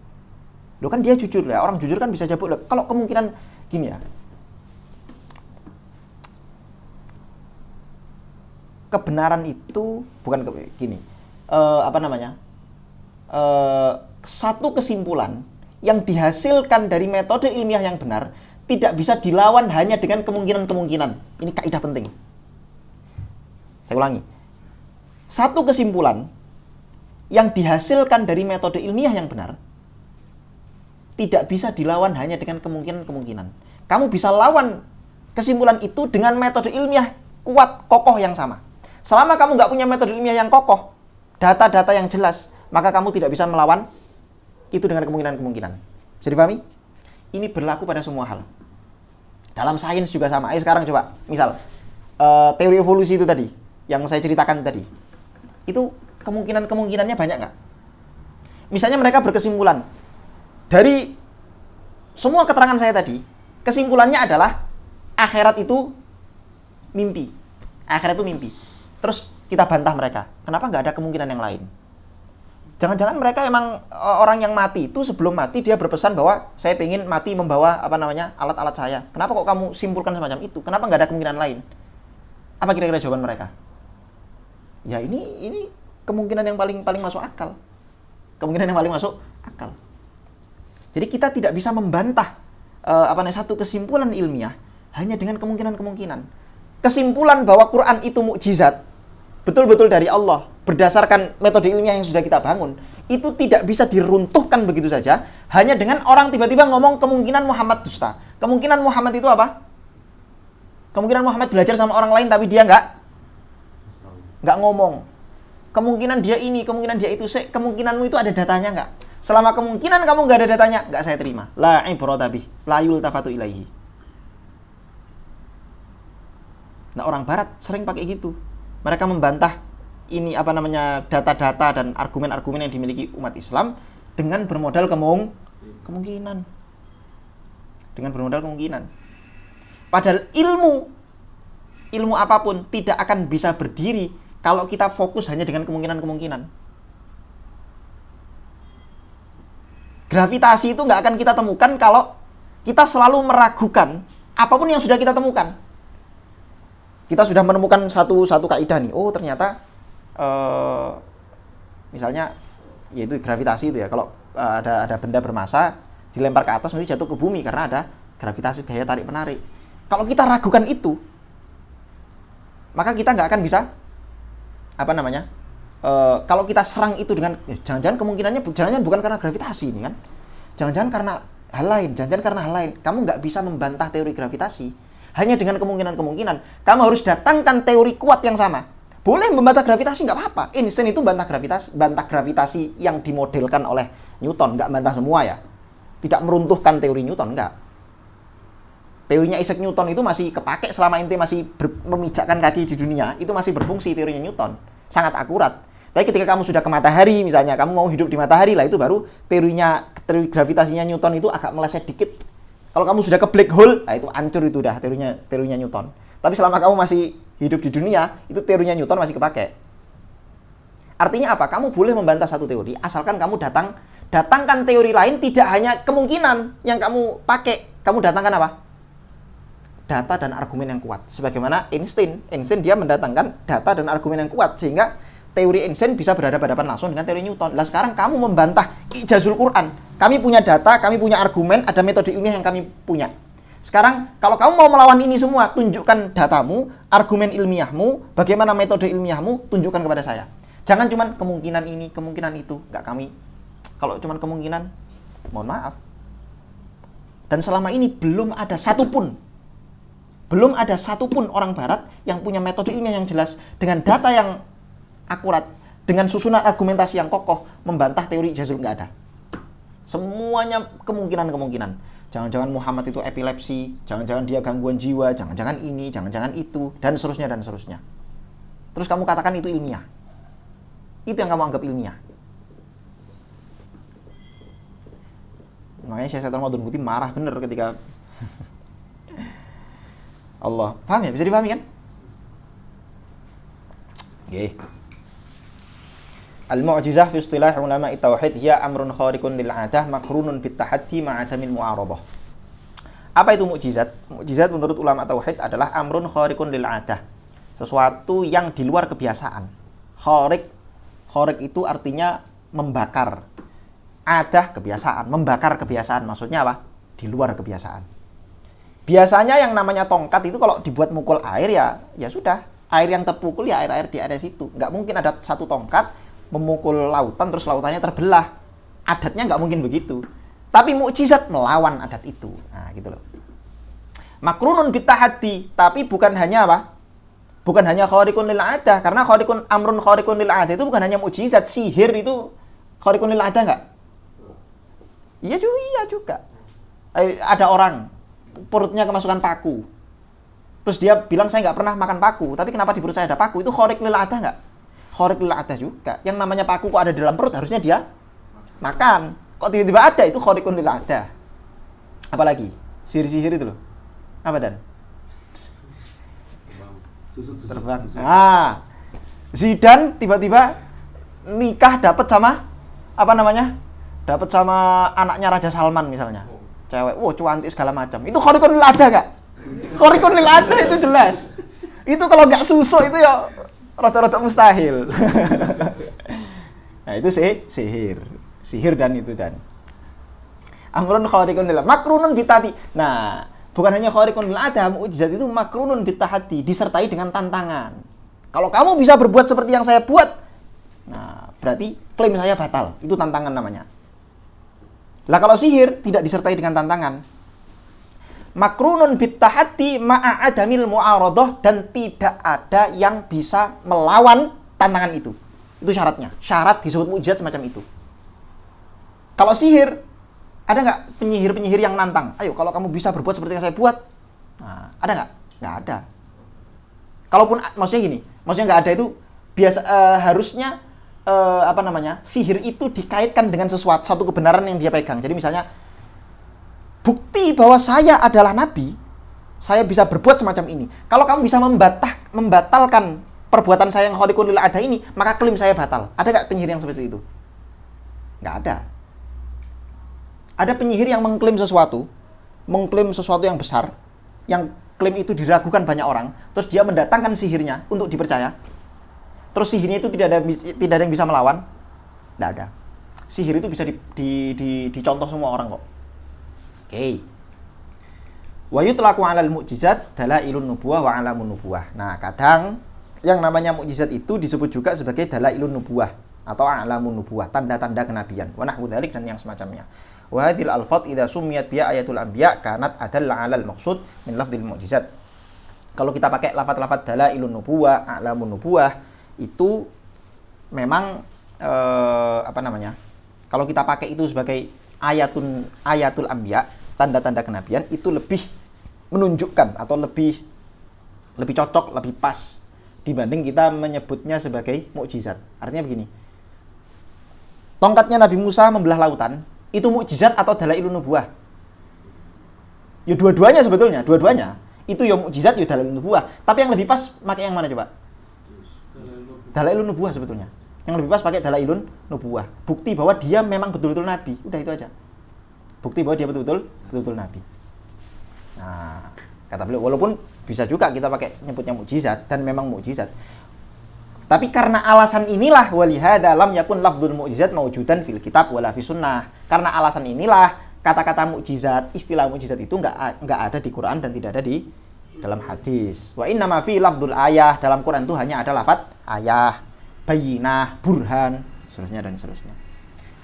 Loh kan dia jujur ya, orang jujur kan bisa jawab. Kalau kemungkinan gini ya, kebenaran itu bukan gini, satu kesimpulan yang dihasilkan dari metode ilmiah yang benar tidak bisa dilawan hanya dengan kemungkinan-kemungkinan. Ini kaidah penting. Saya ulangi. Satu kesimpulan yang dihasilkan dari metode ilmiah yang benar tidak bisa dilawan hanya dengan kemungkinan-kemungkinan. Kamu bisa lawan kesimpulan itu dengan metode ilmiah kuat, kokoh yang sama. Selama kamu nggak punya metode ilmiah yang kokoh, data-data yang jelas, maka kamu tidak bisa melawan itu dengan kemungkinan-kemungkinan. Bisa dipahami? Ini berlaku pada semua hal. Dalam sains juga sama. Ayo sekarang coba, misal teori evolusi itu tadi, yang saya ceritakan tadi, itu kemungkinan-kemungkinannya banyak nggak? Misalnya mereka berkesimpulan, dari semua keterangan saya tadi, kesimpulannya adalah akhirat itu mimpi. Akhirat itu mimpi. Terus kita bantah mereka. Kenapa nggak ada kemungkinan yang lain? Jangan-jangan mereka emang orang yang mati itu sebelum mati dia berpesan bahwa saya pengen mati membawa alat-alat saya. Kenapa kok kamu simpulkan semacam itu? Kenapa nggak ada kemungkinan lain? Apa kira-kira jawaban mereka? Ya ini kemungkinan yang paling masuk akal. Kemungkinan yang paling masuk akal. Jadi kita tidak bisa membantah satu kesimpulan ilmiah hanya dengan kemungkinan-kemungkinan. Kesimpulan bahwa Quran itu mukjizat, betul-betul dari Allah, berdasarkan metode ilmiah yang sudah kita bangun, itu tidak bisa diruntuhkan begitu saja hanya dengan orang tiba-tiba ngomong kemungkinan Muhammad dusta. Kemungkinan Muhammad itu apa? Kemungkinan Muhammad belajar sama orang lain tapi dia nggak ngomong. Kemungkinan dia ini, kemungkinan dia itu. Kemungkinanmu itu ada datanya nggak? Selama kemungkinan kamu nggak ada datanya, nggak saya terima. La ibrata bih, la yultafatu ilaihi. Nah, orang barat sering pakai gitu. Mereka membantah ini data-data dan argumen-argumen yang dimiliki umat Islam dengan bermodal kemungkinan. Dengan bermodal kemungkinan. Padahal ilmu apapun tidak akan bisa berdiri kalau kita fokus hanya dengan kemungkinan-kemungkinan. Gravitasi itu nggak akan kita temukan kalau kita selalu meragukan apapun yang sudah kita temukan. Kita sudah menemukan satu kaidah nih. Oh ternyata misalnya yaitu gravitasi itu ya. Kalau ada benda bermasa dilempar ke atas nanti jatuh ke bumi karena ada gravitasi, gaya tarik menarik. Kalau kita ragukan itu, maka kita nggak akan bisa kalau kita serang itu dengan jangan-jangan kemungkinannya jangan-jangan bukan karena gravitasi ini kan. Jangan-jangan karena hal lain, kamu nggak bisa membantah teori gravitasi hanya dengan kemungkinan. Kamu harus datangkan teori kuat yang sama. Boleh membantah gravitasi nggak apa-apa. Einstein itu bantah gravitasi yang dimodelkan oleh Newton, nggak bantah semua ya. Tidak meruntuhkan teori Newton, nggak. Teorinya Isaac Newton itu masih kepake selama ente masih memijakkan kaki di dunia, itu masih berfungsi teorinya Newton, sangat akurat. Tapi ketika kamu sudah ke matahari misalnya, kamu mau hidup di matahari lah, itu baru teori gravitasinya Newton itu agak meleset dikit. Kalau kamu sudah ke black hole, nah itu hancur itu dah teorinya Newton. Tapi selama kamu masih hidup di dunia, itu teorinya Newton masih kepake. Artinya apa? Kamu boleh membantah satu teori, asalkan kamu datangkan teori lain, tidak hanya kemungkinan yang kamu pakai. Kamu datangkan apa? Data dan argumen yang kuat. Sebagaimana Einstein dia mendatangkan data dan argumen yang kuat, sehingga teori Einstein bisa berhadapan-hadapan langsung dengan teori Newton. Lah sekarang kamu membantah ijazul Quran. Kami punya data, kami punya argumen, ada metode ilmiah yang kami punya. Sekarang kalau kamu mau melawan ini semua, tunjukkan datamu, argumen ilmiahmu, bagaimana metode ilmiahmu, tunjukkan kepada saya. Jangan cuman kemungkinan ini, kemungkinan itu. Enggak, kami. Kalau cuman kemungkinan, mohon maaf. Dan selama ini belum ada satupun orang barat yang punya metode ilmiah yang jelas dengan data yang akurat, dengan susunan argumentasi yang kokoh membantah teori ijazul, nggak ada. Semuanya kemungkinan. Jangan-jangan Muhammad itu epilepsi, jangan-jangan dia gangguan jiwa, jangan-jangan ini, jangan-jangan itu, dan seterusnya. Terus kamu katakan itu ilmiah. Itu yang kamu anggap ilmiah. Makanya Syekh Ramadan Buti marah bener ketika Allah. Paham ya? Bisa dipahami kan? Oke. Al-mu'jizah fi istilah ulama tauhid hiya amrun khariqun lil 'adah makrunun bit tahaddi ma'adamil mu'aradah. Apa itu mukjizat? Mukjizat menurut ulama tauhid adalah amrun khariqun lil 'adah. Sesuatu yang di luar kebiasaan. Khariq itu artinya membakar. Adah kebiasaan, membakar kebiasaan. Maksudnya apa? Di luar kebiasaan. Biasanya yang namanya tongkat itu kalau dibuat mukul air ya sudah. Air yang terpukul ya air di area situ. Nggak mungkin ada satu tongkat memukul lautan terus lautannya terbelah. Adatnya nggak mungkin begitu. Tapi mukjizat melawan adat itu. Nah, gitu loh. Makrunun bitahaddi, tapi bukan hanya apa? Bukan hanya khariqun lil 'adah, karena amrun khariqun lil 'adah itu bukan hanya mukjizat. Sihir itu khariqun lil 'adah enggak? Iya juga. Ada orang perutnya kemasukan paku. Terus dia bilang saya nggak pernah makan paku, tapi kenapa di perut saya ada paku? Itu khariq lil 'adah nggak? Khariq lil 'adah juga. Yang namanya paku kok ada di dalam perut, harusnya dia makan. Kok tiba-tiba ada, itu khariqun lil 'adah. Apalagi? Sihir-sihir itu loh. Apa dan? Terbang. Nah, Zidane tiba-tiba nikah dapat sama dapat sama anaknya Raja Salman misalnya. Cewek, cuantik segala macam. Itu khariqun lil 'adah enggak? Khariqun lil 'adah itu jelas. Itu kalau enggak susuk itu ya rada-rada mustahil. Nah, itu sihir dan amrun khariqun lil makrunun bitati. Nah, bukan hanya khariqun lil 'adah, mukjizat itu makrunun bitahaddi, disertai dengan tantangan. Kalau kamu bisa berbuat seperti yang saya buat, nah, berarti klaim saya batal. Itu tantangan namanya. Lah kalau sihir tidak disertai dengan tantangan. Makrunun bitahaddi ma'a adamil mu'aradah, dan tidak ada yang bisa melawan tantangan itu. Itu syaratnya. Syarat disebut mukjizat semacam itu. Kalau sihir, ada nggak penyihir-penyihir yang nantang? Ayo kalau kamu bisa berbuat seperti yang saya buat. Nah, ada nggak? Nggak ada. Kalaupun maksudnya gini, maksudnya nggak ada itu biasa harusnya sihir itu dikaitkan dengan satu kebenaran yang dia pegang. Jadi misalnya bukti bahwa saya adalah nabi, saya bisa berbuat semacam ini. Kalau kamu bisa membatalkan perbuatan saya yang khariqun lil 'adah ini, maka klaim saya batal. Ada nggak penyihir yang seperti itu? Nggak ada. Ada penyihir yang mengklaim sesuatu yang besar, yang klaim itu diragukan banyak orang, terus dia mendatangkan sihirnya untuk dipercaya. Terus sihirnya itu tidak ada yang bisa melawan. Tidak ada. Sihir itu bisa dicontoh semua orang kok. Oke. Wa yutlaqu 'alal mu'jizat dalailun nubuwah wa 'alamun nubuwah. Nah, kadang yang namanya mukjizat itu disebut juga sebagai dalailun nubuwah atau 'alamun nubuwah, tanda-tanda kenabian. Wa nahwu dzalik dan yang semacamnya. Wa hadhil alfadz idza summiyat bi ayatul anbiya kanat adalla 'alal maqsud min lafdzil mu'jizat. Kalau kita pakai lafaz-lafaz dalailun nubuwah, 'alamun nubuwah itu memang kalau kita pakai itu sebagai ayatul anbiya, tanda-tanda kenabian, itu lebih menunjukkan atau lebih cocok, lebih pas dibanding kita menyebutnya sebagai mukjizat. Artinya begini. Tongkatnya Nabi Musa membelah lautan, itu mukjizat atau dalailun nubuwah? Ya dua-duanya sebetulnya, dua-duanya. Itu ya mukjizat, ya dalailun nubuwah. Tapi yang lebih pas pakai yang mana coba? Dalailun nubuwah sebetulnya. Yang lebih pas pakai dalailun nubuwah. Bukti bahwa dia memang betul-betul nabi. Udah itu aja. Bukti bahwa dia betul-betul nabi. Nah, kata beliau, walaupun bisa juga kita pakai nyebutnya mukjizat dan memang mukjizat. Tapi karena alasan inilah walihada lam yakun lafdzul mukjizat maujudan fil kitab wala fi sunnah. Karena alasan inilah kata-kata mukjizat, istilah mukjizat itu enggak ada di Quran dan tidak ada di dalam hadis. Wa inna ma fi lafdzul ayah, dalam Quran itu hanya ada lafaz ayah, bayyinah, burhan, seterusnya dan seterusnya.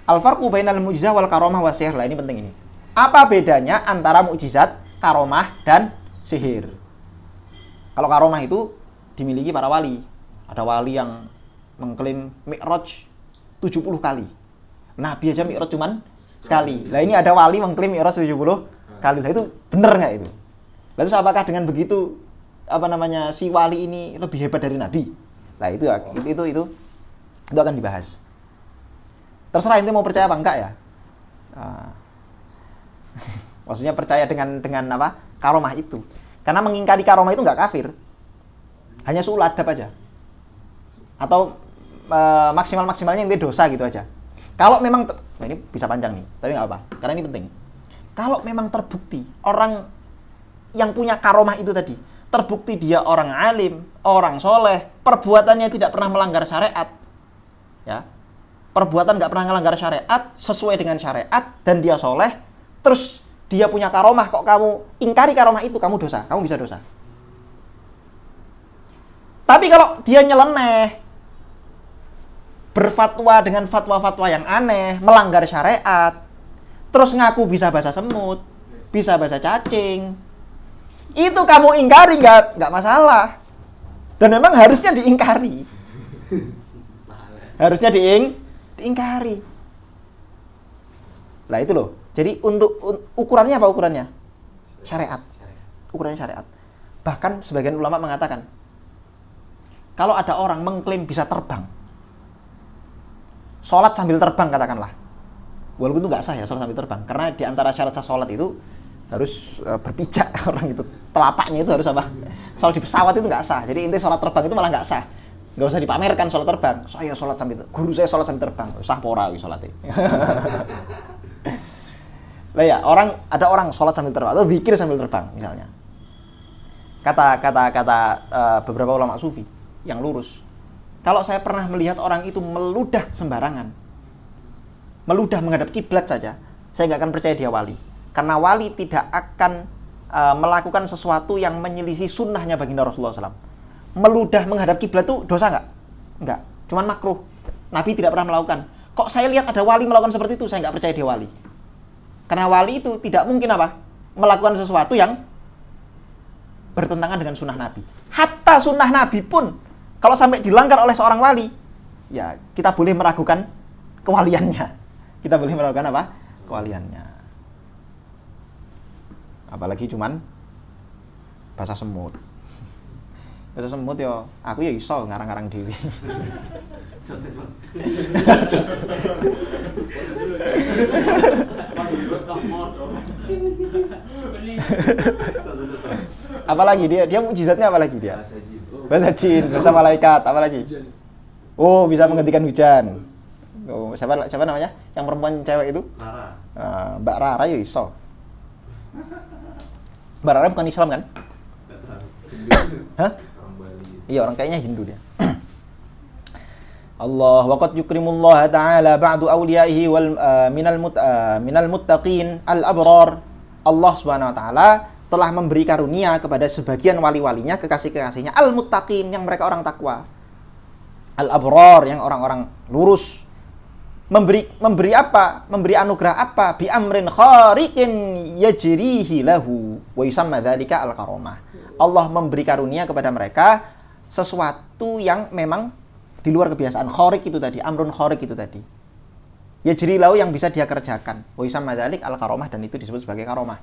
Al-farqu bainal mukjizah wal karamah wa sihr. Lah ini penting ini. Apa bedanya antara mukjizat, karomah dan sihir? Kalau karomah itu dimiliki para wali. Ada wali yang mengklaim Mi'raj 70 kali. Nabi aja Mi'raj cuman sekali. Lah ini ada wali mengklaim Mi'raj 70 kali. Lah itu benar enggak itu? Lalu apakah dengan begitu si wali ini lebih hebat dari Nabi? Lah itu akan dibahas. Terserah ente mau percaya apa enggak ya. Maksudnya percaya dengan apa? Karomah itu. Karena mengingkari karomah itu enggak kafir. Hanya suul adab aja. Atau maksimalnya ente dosa gitu aja. Kalau memang ini bisa panjang nih, tapi enggak apa, karena ini penting. Kalau memang terbukti orang yang punya karomah itu tadi, terbukti dia orang alim, orang soleh, perbuatannya tidak pernah melanggar syariat, ya, perbuatan nggak pernah melanggar syariat, sesuai dengan syariat, dan dia soleh, terus dia punya karomah, kok kamu ingkari karomah itu, kamu dosa, kamu bisa dosa. Tapi kalau dia nyeleneh, berfatwa dengan fatwa-fatwa yang aneh, melanggar syariat, terus ngaku bisa bahasa semut, bisa bahasa cacing, itu kamu ingkari nggak masalah, dan memang harusnya diingkari, harusnya diingkari. Lah itu loh. Jadi untuk ukurannya apa ukurannya? Syariat. Ukurannya syariat. Bahkan sebagian ulama mengatakan, kalau ada orang mengklaim bisa terbang, sholat sambil terbang katakanlah, walaupun itu nggak sah ya sholat sambil terbang, karena di antara syarat sah sholat itu harus berpijak orang itu, telapaknya itu harus apa? Sholat di pesawat itu nggak sah. Jadi inti sholat terbang itu malah nggak sah. Nggak usah dipamerkan sholat terbang. Saya sholat sambil guru saya sholat sambil terbang, sah pora sholatnya. Lah ya, ada orang sholat sambil terbang atau zikir sambil terbang misalnya. Kata beberapa ulama sufi yang lurus, kalau saya pernah melihat orang itu meludah sembarangan, meludah menghadap kiblat saja, saya nggak akan percaya dia wali. Karena wali tidak akan melakukan sesuatu yang menyelisih sunnahnya baginda Rasulullah SAW. Meludah menghadap kiblat itu dosa nggak? Nggak, cuman makruh. Nabi tidak pernah melakukan. Kok saya lihat ada wali melakukan seperti itu, saya nggak percaya dia wali. Karena wali itu tidak mungkin apa? Melakukan sesuatu yang bertentangan dengan sunnah Nabi. Hatta sunnah Nabi pun, kalau sampai dilanggar oleh seorang wali, ya kita boleh meragukan kewaliannya. Kita boleh meragukan apa? Kewaliannya. Apalagi cuman bahasa semut. Bahasa semut ya, aku ya iso ngarang-ngarang dewi. Apalagi dia mukjizatnya apalagi dia? Bahasa jin, bahasa malaikat, apalagi? Oh, bisa menghentikan hujan. Oh, siapa namanya? Yang perempuan cewek itu? Mbak Rara ya iso. Mbak Rara bukan Islam kan? Hah? Iya, orang kayaknya Hindu dia. Allah waqad yukrimullah ta'ala ba'du awliyaihi wal minal muttaqin al-abrar. Allah Subhanahu wa taala telah memberi karunia kepada sebagian wali-walinya, kekasih-kekasihnya al-muttaqin yang mereka orang takwa. Al-abrar yang orang-orang lurus. Memberi apa? Memberi anugerah apa? Bi amrin khariqin yajrihi lahu wa yusamma dzalika al-karamah. Allah memberi karunia kepada mereka sesuatu yang memang di luar kebiasaan. Khariq itu tadi, amrun khariq itu tadi. Yajri lahu yang bisa dia kerjakan. Wa yusamma dzalik al-karamah, dan itu disebut sebagai karamah.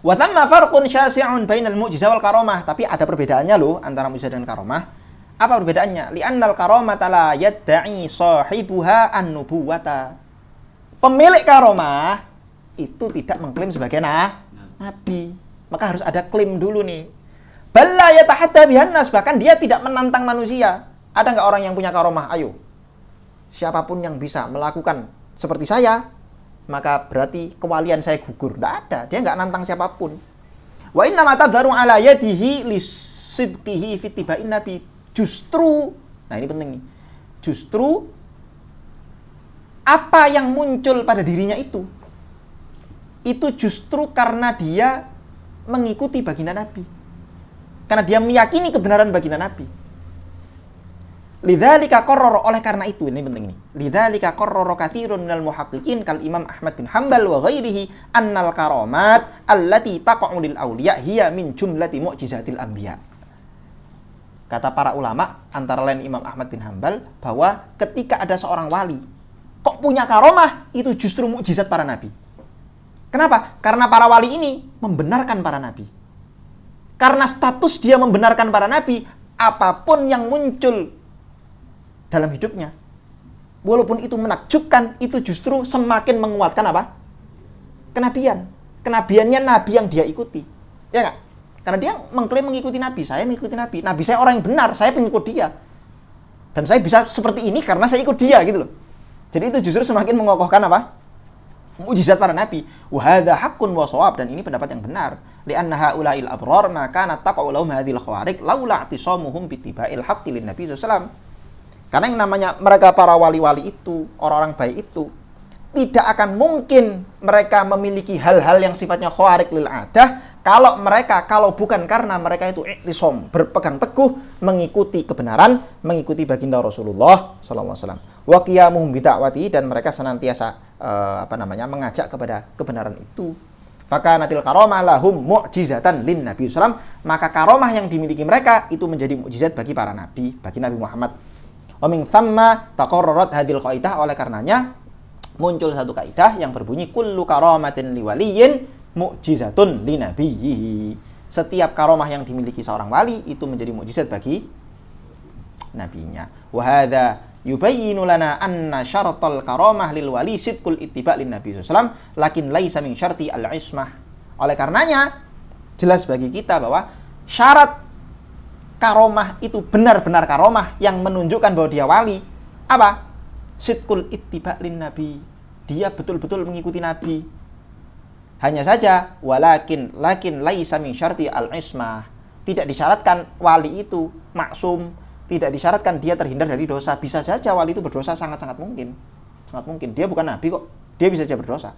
Wa thamma farqun syasi'un bainal mu'jizah wal karamah. Tapi ada perbedaannya loh antara mukjizat dan karamah. Apa perbedaannya? Li'annal karamata la yadda'i sahibuha an-nubuwata. Pemilik karamah itu tidak mengklaim sebagai nabi. Maka harus ada klaim dulu nih. Balla yatahadda bihan nas, bahkan dia tidak menantang manusia. Ada nggak orang yang punya karamah? Ayo. Siapapun yang bisa melakukan seperti saya, maka berarti kewalian saya gugur. Nggak ada. Dia nggak nantang siapapun. Wa inna ma tadharu ala yadihi lisidqihi fi tibain nabi. Justru, nah ini penting nih. Justru apa yang muncul pada dirinya itu justru karena dia mengikuti baginda Nabi. Karena dia meyakini kebenaran baginda Nabi. Lidzalika qarrara, oleh karena itu, ini penting nih. Lidzalika qarrara katsirun minal muhaqqiqin kal Imam Ahmad bin Hanbal wa ghairihi annal karamat allati taqa'u lil awliya hiya min jumlati mu'jizatil anbiya. Kata para ulama, antara lain Imam Ahmad bin Hanbal, bahwa ketika ada seorang wali kok punya karamah, itu justru mukjizat para nabi. Kenapa? Karena para wali ini membenarkan para nabi. Karena status dia membenarkan para nabi, apapun yang muncul dalam hidupnya, walaupun itu menakjubkan, itu justru semakin menguatkan apa? Kenabian. Kenabiannya nabi yang dia ikuti. Ya nggak? Karena dia mengklaim mengikuti nabi. Saya mengikuti nabi. Nabi saya orang yang benar, saya pengikut dia. Dan saya bisa seperti ini karena saya ikut dia, gitu loh. Jadi itu justru semakin mengokohkan apa? Mukjizat para nabi. Wa hadza haqqun wa shawab, dan ini pendapat yang benar. Li'anna haula'il abrar maka nataqu lahum hadhil khawariq laula i'tisamuhum bittiba'il haqqi lin nabi sallallahu alaihi wasallam. Karena yang namanya mereka para wali-wali itu, orang-orang baik itu, tidak akan mungkin mereka memiliki hal-hal yang sifatnya khawariq lil adah kalau bukan karena mereka itu i'tisam, berpegang teguh mengikuti kebenaran, mengikuti baginda Rasulullah sallallahu alaihi wasallam. Wa qiyamuhum bid'awati, dan mereka senantiasa mengajak kepada kebenaran itu. Fakanatil karamah lahum mu'jizatan lin nabi sallallahu alaihi wasallam, maka karamah yang dimiliki mereka itu menjadi mukjizat bagi para nabi, bagi Nabi Muhammad. Wa min thamma taqarrarat hadhil qaidah, oleh karenanya muncul satu kaidah yang berbunyi kullu karamatin liwaliyin mu'jizatun linabiyhi. Setiap karamah yang dimiliki seorang wali itu menjadi mukjizat bagi nabinya. Wa hadza yubayyinu lana anna syaratal karamah lil wali sidqul ittiba' lin nabi sallallahu alaihi wasallam lakin laisa min syarti al ismah. Oleh karenanya jelas bagi kita bahwa syarat karomah itu benar-benar karomah yang menunjukkan bahwa dia wali. Apa? Sidqul ittiba' lin nabi. Dia betul-betul mengikuti nabi. Hanya saja lakin laisa min syarti al-ismah. Tidak disyaratkan wali itu maksum, tidak disyaratkan dia terhindar dari dosa. Bisa saja wali itu berdosa, sangat-sangat mungkin. Sangat mungkin. Dia bukan nabi kok. Dia bisa saja berdosa.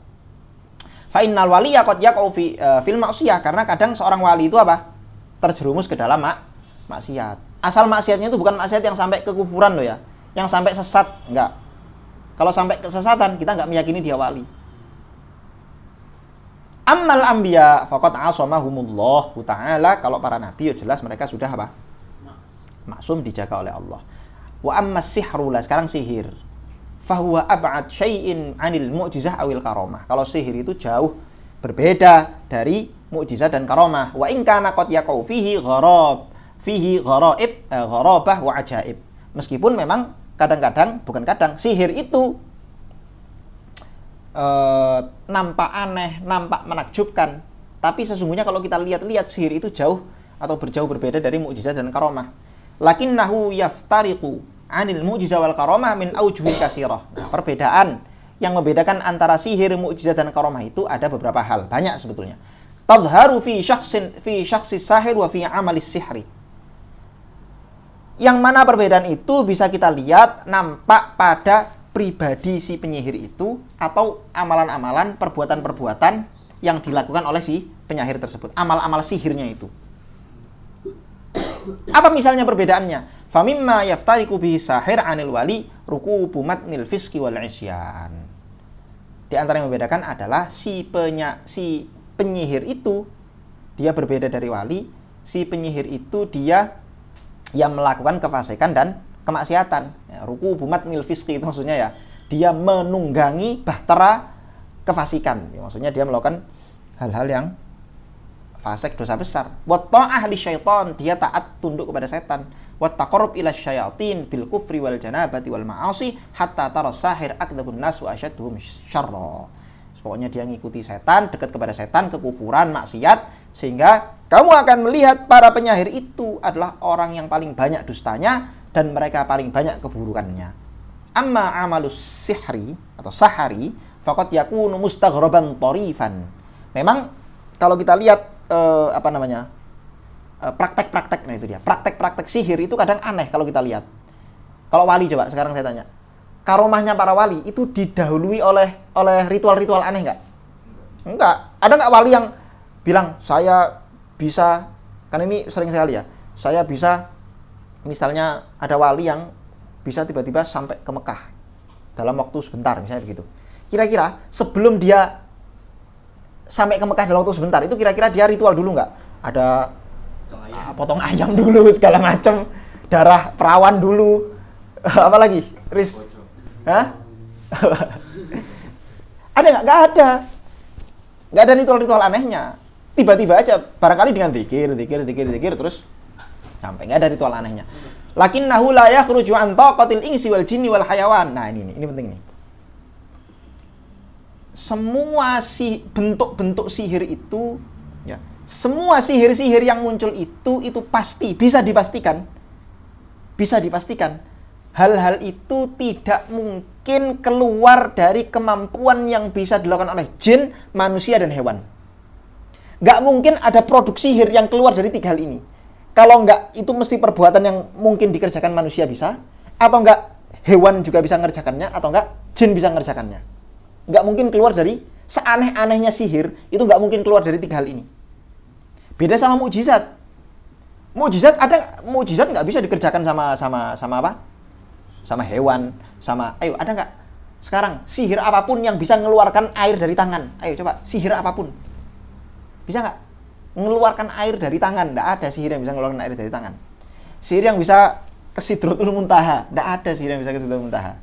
Fa innal waliyya qad yaqau fil ma'siyah, karena kadang seorang wali itu apa? Terjerumus ke dalam maksiat. Asal maksiatnya itu bukan maksiat yang sampai kekufuran loh ya. Yang sampai sesat, enggak. Kalau sampai kesesatan, kita enggak meyakini dia wali. Ammal anbiya faqad asamahumullah ta'ala, kalau para nabi ya jelas mereka sudah apa? Maksum, dijaga oleh Allah. Wa ammas sihru, sekarang sihir. Fahuwa ab'ad syai'in 'anil mu'jizah awil karamah. Kalau sihir itu jauh berbeda dari mukjizat dan karamah. Wa in kana qad yaqau fihi gharaib, gharabah wa ajaib. Meskipun memang kadang-kadang, bukan kadang, sihir itu nampak aneh, nampak menakjubkan, tapi sesungguhnya kalau kita lihat-lihat sihir itu jauh atau berjauh berbeda dari mukjizat dan karamah. Lakinnahu yaftariqu 'anil mu'jizah wal karamah min aujuhin katsirah. Nah, perbedaan yang membedakan antara sihir, mukjizat dan karomah itu ada beberapa hal, banyak sebetulnya. Tadharu fi syakhsis sahir wa fi amalis sihri. Yang mana perbedaan itu bisa kita lihat nampak pada pribadi si penyihir itu atau amalan-amalan, perbuatan-perbuatan yang dilakukan oleh si penyihir tersebut, amal-amal sihirnya itu. Apa misalnya perbedaannya? Famimma yaftariqu bihi sahir 'anil wali rukubu matnil fiski wal isyan. Di antara yang membedakan adalah si penyihir itu dia berbeda dari wali. Si penyihir itu dia yang melakukan kefasikan dan kemaksiatan. Ya, rukubu matnil fiski itu maksudnya ya, dia menunggangi bahtera kefasikan. Ya, maksudnya dia melakukan hal-hal yang fasik, dosa besar. Wa ta'ah li syaitan, dia taat tunduk kepada setan. Wa taqarrub ila syayatin bil kufri wal janabati wal ma'asi hatta tara sahir akdzabun nas wa asyadduhum syarra. Pokoknya dia ngikuti setan, dekat kepada setan, kekufuran, maksiat, sehingga kamu akan melihat para penyihir itu adalah orang yang paling banyak dustanya dan mereka paling banyak keburukannya. Amma amalus sihri atau sahari faqad yakunu mustaghraban tarifan. Memang kalau kita lihat praktek-praktek, nah itu dia. Praktek-praktek sihir itu kadang aneh kalau kita lihat. Kalau wali, coba sekarang saya tanya. Karomahnya para wali itu didahului oleh ritual-ritual aneh nggak? Enggak. Ada nggak wali yang bilang, saya bisa, kan ini sering sekali ya, saya bisa, misalnya ada wali yang bisa tiba-tiba sampai ke Mekah dalam waktu sebentar, misalnya begitu. Kira-kira sebelum dia sampai ke Mekah dalam waktu sebentar, itu kira-kira dia ritual dulu nggak? Ada potong ayam dulu, segala macam, darah perawan dulu, apa lagi? Riz? Hah? Ada nggak? Nggak ada. Nggak ada ritual-ritual anehnya. Tiba-tiba aja, barangkali dengan zikir, terus sampai, nggak ada ritual anehnya. Lakinnahu la yakhruju an taqatil insi wal jinni wal hayawan. Nah, ini penting nih. Semua bentuk-bentuk sihir itu, ya, semua sihir-sihir yang muncul itu pasti bisa dipastikan hal-hal itu tidak mungkin keluar dari kemampuan yang bisa dilakukan oleh jin, manusia, dan hewan. Nggak mungkin ada produk sihir yang keluar dari tiga hal ini. Kalau nggak, itu mesti perbuatan yang mungkin dikerjakan manusia bisa, atau nggak hewan juga bisa mengerjakannya, atau nggak jin bisa mengerjakannya. Nggak mungkin keluar dari, seaneh-anehnya sihir, itu nggak mungkin keluar dari tiga hal ini. Beda sama mukjizat. Mukjizat nggak bisa dikerjakan sama apa? Sama hewan, ayo, ada nggak sekarang sihir apapun yang bisa mengeluarkan air dari tangan? Ayo coba, sihir apapun bisa nggak mengeluarkan air dari tangan? Nggak ada sihir yang bisa mengeluarkan air dari tangan. Sihir yang bisa ke Sidratul Muntaha, nggak ada sihir yang bisa ke Sidratul Muntaha.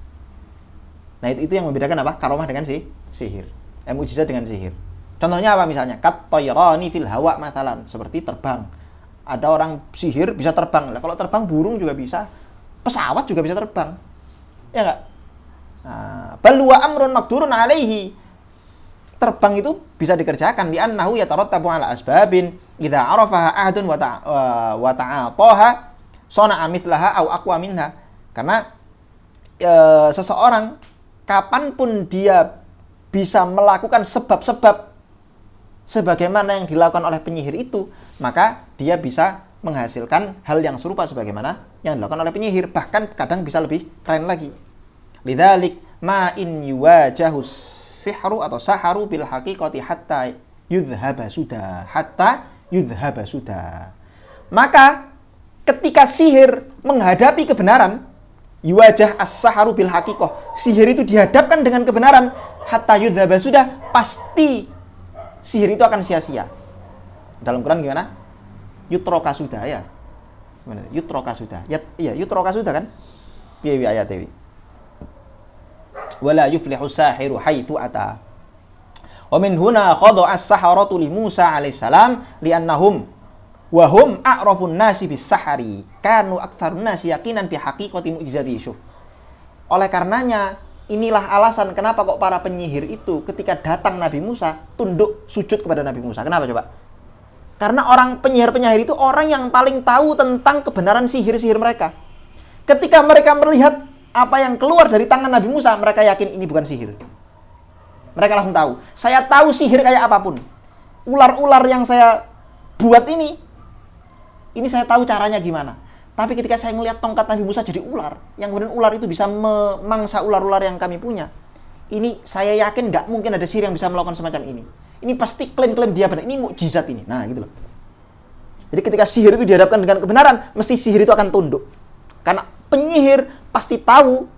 Nah, itu yang membedakan apa? Karomah dengan sihir, mukjizat dengan sihir. Contohnya apa misalnya? Kat tayrani fil hawa mathalan, seperti terbang. Ada orang sihir bisa terbang. Lah, kalau terbang burung juga bisa. Pesawat juga bisa terbang. Ya enggak? Bal huwa amrun maqdurun alaihi. Terbang itu bisa dikerjakan li annahu yatarattabu ala asbabin idza arafaha ahadun wa ta'ataha sana'a mithlaha aw aqwa minha. Karena seseorang kapanpun dia bisa melakukan sebab-sebab sebagaimana yang dilakukan oleh penyihir itu, maka dia bisa menghasilkan hal yang serupa sebagaimana yang dilakukan oleh penyihir, bahkan kadang bisa lebih keren lagi. Lidzalik ma in yuwajahu sihru atau saharu bil haqiqati hatta yudhhaba sudah. Maka ketika sihir menghadapi kebenaran, yuwajah as-saharu bil haqiqah, sihir itu dihadapkan dengan kebenaran, hatta yudhhaba sudah, pasti sihir itu akan sia-sia. Dalam Quran gimana? Yutroka sudah, ya. Gimana? Yutroka sudah. Ya, iya, yutroka sudah kan? Piye ayat dewi. Wala yuflihu sahiru haitsu ata. Wa min huna khada'a as-saharatu li Musa alaihi salam li'annahum wa hum a'rafun nasi bis-sahari kanu aktsarun nasi yaqinan bi haqiqati mu'jizati Yusuf. Oleh karenanya, inilah alasan kenapa kok para penyihir itu ketika datang Nabi Musa tunduk sujud kepada Nabi Musa. Kenapa coba? Karena orang penyihir-penyihir itu orang yang paling tahu tentang kebenaran sihir-sihir mereka. Ketika mereka melihat apa yang keluar dari tangan Nabi Musa, mereka yakin ini bukan sihir. Mereka langsung tahu. Saya tahu sihir kayak apapun. Ular-ular yang saya buat ini saya tahu caranya gimana. Tapi ketika saya melihat tongkat Nabi Musa jadi ular, yang kemudian ular itu bisa memangsa ular-ular yang kami punya, ini saya yakin nggak mungkin ada sihir yang bisa melakukan semacam ini. Ini pasti klaim-klaim dia benar. Ini mukjizat ini. Nah, gitu loh. Jadi ketika sihir itu dihadapkan dengan kebenaran, mesti sihir itu akan tunduk. Karena penyihir pasti tahu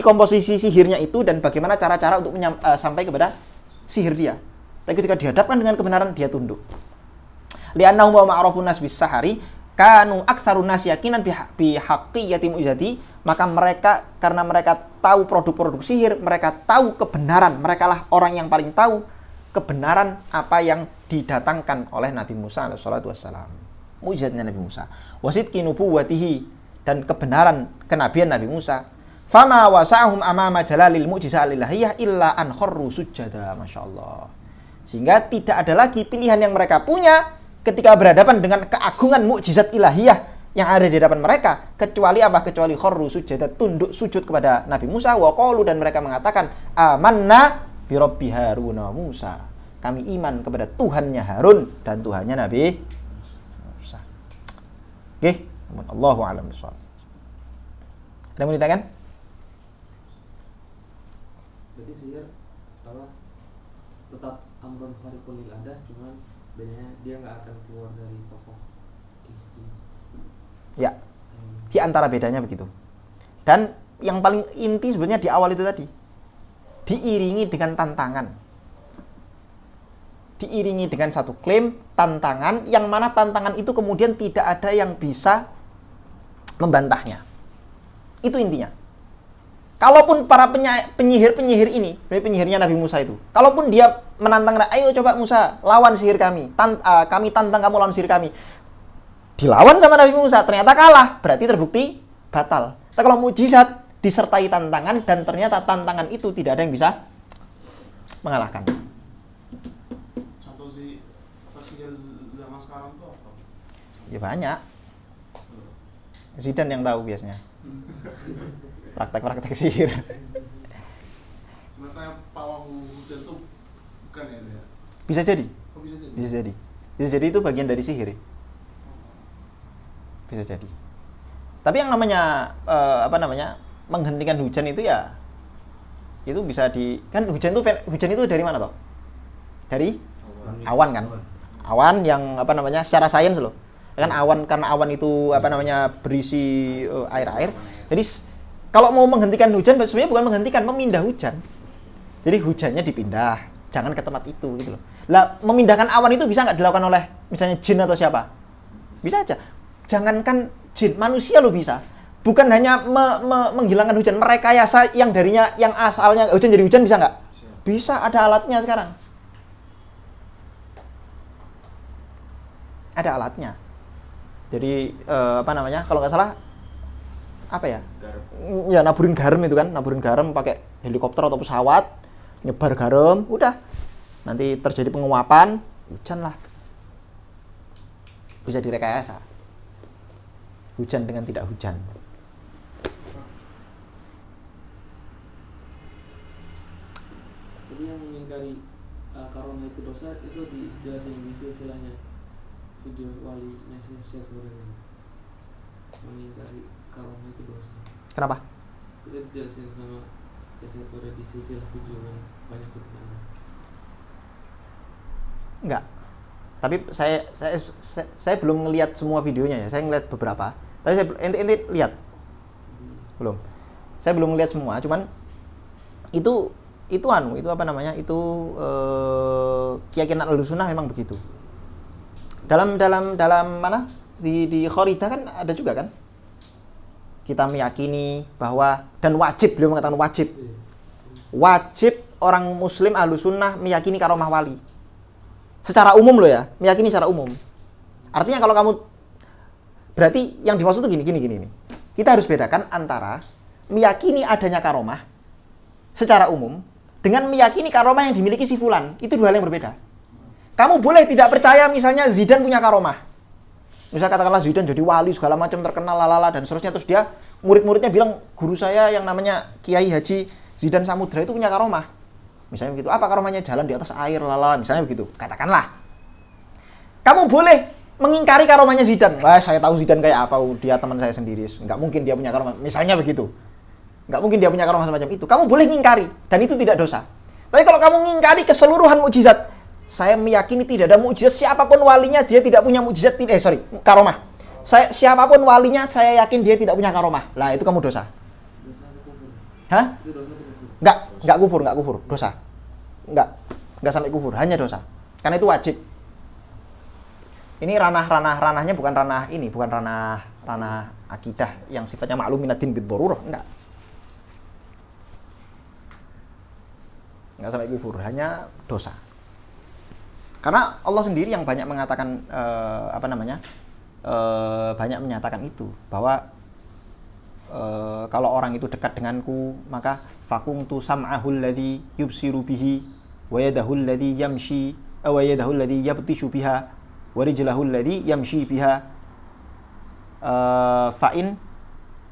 komposisi sihirnya itu dan bagaimana cara-cara untuk sampai kepada sihir dia. Tapi ketika dihadapkan dengan kebenaran, dia tunduk. Li'annahum wa ma'rafun nas bis sahari kanu aktsarun nas yakinan bi haqqiyati mu'jizati, maka mereka karena mereka tahu produk-produk sihir, mereka tahu kebenaran, merekalah orang yang paling tahu kebenaran apa yang didatangkan oleh Nabi Musa alaihi salatu wassalam. Mukjizatnya Nabi Musa. Wasidqi nubuwwatihi, dan kebenaran kenabian Nabi Musa. Fama wasa'hum amama jalalil mu'jizat ilahiyah illa an kharru sujada. Masyaallah. Sehingga tidak ada lagi pilihan yang mereka punya ketika berhadapan dengan keagungan mukjizat ilahiyah yang ada di hadapan mereka, kecuali apa? Kecuali kharru sujada, tunduk sujud kepada Nabi Musa. Wa qalu, dan mereka mengatakan, amanna bi rabbi Harun wa Musa. Kami iman kepada Tuhannya Harun dan Tuhannya Nabi Musa. Oke, Allahu a'lam bishawab. Ada yang mau ditanyakan? Berarti sihir tetap amrun khariqun lil adah, cuman bedanya dia nggak akan keluar dari tokoh ins. Ya, di antara bedanya begitu. Dan yang paling inti sebenarnya di awal itu tadi, diiringi dengan tantangan, diiringi dengan satu klaim tantangan, yang mana tantangan itu kemudian tidak ada yang bisa membantahnya. Itu intinya. Kalaupun para penyihir-penyihir ini, penyihirnya Nabi Musa itu, kalaupun dia menantang, ayo coba Musa, lawan sihir kami, kami tantang kamu lawan sihir kami. Dilawan sama Nabi Musa, ternyata kalah, berarti terbukti batal. Tapi kalau mukjizat disertai tantangan dan ternyata tantangan itu tidak ada yang bisa mengalahkan. Contoh sihir zaman sekarang tuh apa? Ya banyak. Zidan yang tahu biasanya. Praktek-praktek sihir. Sebenarnya pawang hujan tuh bukan ya? Bisa jadi. Oh, bisa jadi. Bisa jadi. Bisa jadi itu bagian dari sihir. Bisa jadi. Tapi yang namanya menghentikan hujan itu ya itu bisa kan hujan itu dari mana toh? Dari awan kan? Awan yang secara sains loh. Kan awan, karena awan itu berisi air-air. Jadi kalau mau menghentikan hujan sebenarnya bukan menghentikan, memindah hujan. Jadi hujannya dipindah, jangan ke tempat itu gitu loh. Lah memindahkan awan itu bisa nggak dilakukan oleh misalnya jin atau siapa? Bisa aja. Jangankan jin, manusia lo bisa. Bukan hanya menghilangkan hujan, merekayasa yang asalnya hujan jadi hujan bisa nggak? Bisa, ada alatnya sekarang. Ada alatnya. Jadi kalau nggak salah ya naburin garam itu kan, naburin garam pakai helikopter atau pesawat, nyebar garam, udah nanti terjadi penguapan, hujan lah, bisa direkayasa hujan dengan tidak hujan. Jadi yang mengingkari karomah itu dosa itu dijelasin di silsilahnya video wali Nasir Syekh mengingkari karomah itu dosa. Kenapa? Itu dijelasin sama Syekh di silsilah video yang banyak digunakan. Enggak. Tapi saya belum ngelihat semua videonya ya. Saya ngelihat beberapa. Tapi ente lihat. Belum. Saya belum ngelihat semua, cuman itu keyakinan Ahlussunnah memang begitu. Dalam mana? Di Khoridah kan ada juga kan? Kita meyakini bahwa dan wajib, beliau mengatakan wajib orang muslim Ahlussunnah meyakini karomah wali. Secara umum loh ya, meyakini secara umum. Artinya kalau kamu berarti yang dimaksud itu gini. Kita harus bedakan antara meyakini adanya karomah secara umum dengan meyakini karomah yang dimiliki si fulan. Itu dua hal yang berbeda. Kamu boleh tidak percaya misalnya Zidane punya karomah. Misal katakanlah Zidane jadi wali segala macam terkenal lalala dan seterusnya, terus dia murid-muridnya bilang guru saya yang namanya Kiai Haji Zidan Samudra itu punya karomah. Misalnya begitu. Apa karomahnya? Jalan di atas air, lalala, misalnya begitu. Katakanlah. Kamu boleh mengingkari karomahnya Zidan. Wah, saya tahu Zidan kayak apa, dia teman saya sendiri. Enggak mungkin dia punya karomah. Misalnya begitu. Enggak mungkin dia punya karomah semacam itu. Kamu boleh ngingkari dan itu tidak dosa. Tapi kalau kamu ngingkari keseluruhan mukjizat, saya meyakini tidak ada mukjizat siapapun walinya dia tidak punya mukjizat, karomah. Siapapun walinya saya yakin dia tidak punya karomah. Lah itu kamu dosa. Dosa atau kufur? Hah? Itu dosa atau kufur? Enggak kufur, dosa. Enggak sampai kufur, hanya dosa. Karena itu wajib. Ini ranahnya bukan ranah akidah yang sifatnya ma'luminatin bid-darurah, enggak sampai kufur, hanya dosa. Karena Allah sendiri yang banyak mengatakan banyak menyatakan itu bahwa kalau orang itu dekat denganku maka faqumtu sam'ahul ladzi yubsiru bihi wa yadahul ladzi yamshi wa yadahul ladzi yabtishu biha wa rijlahul ladzi yamshi biha fa in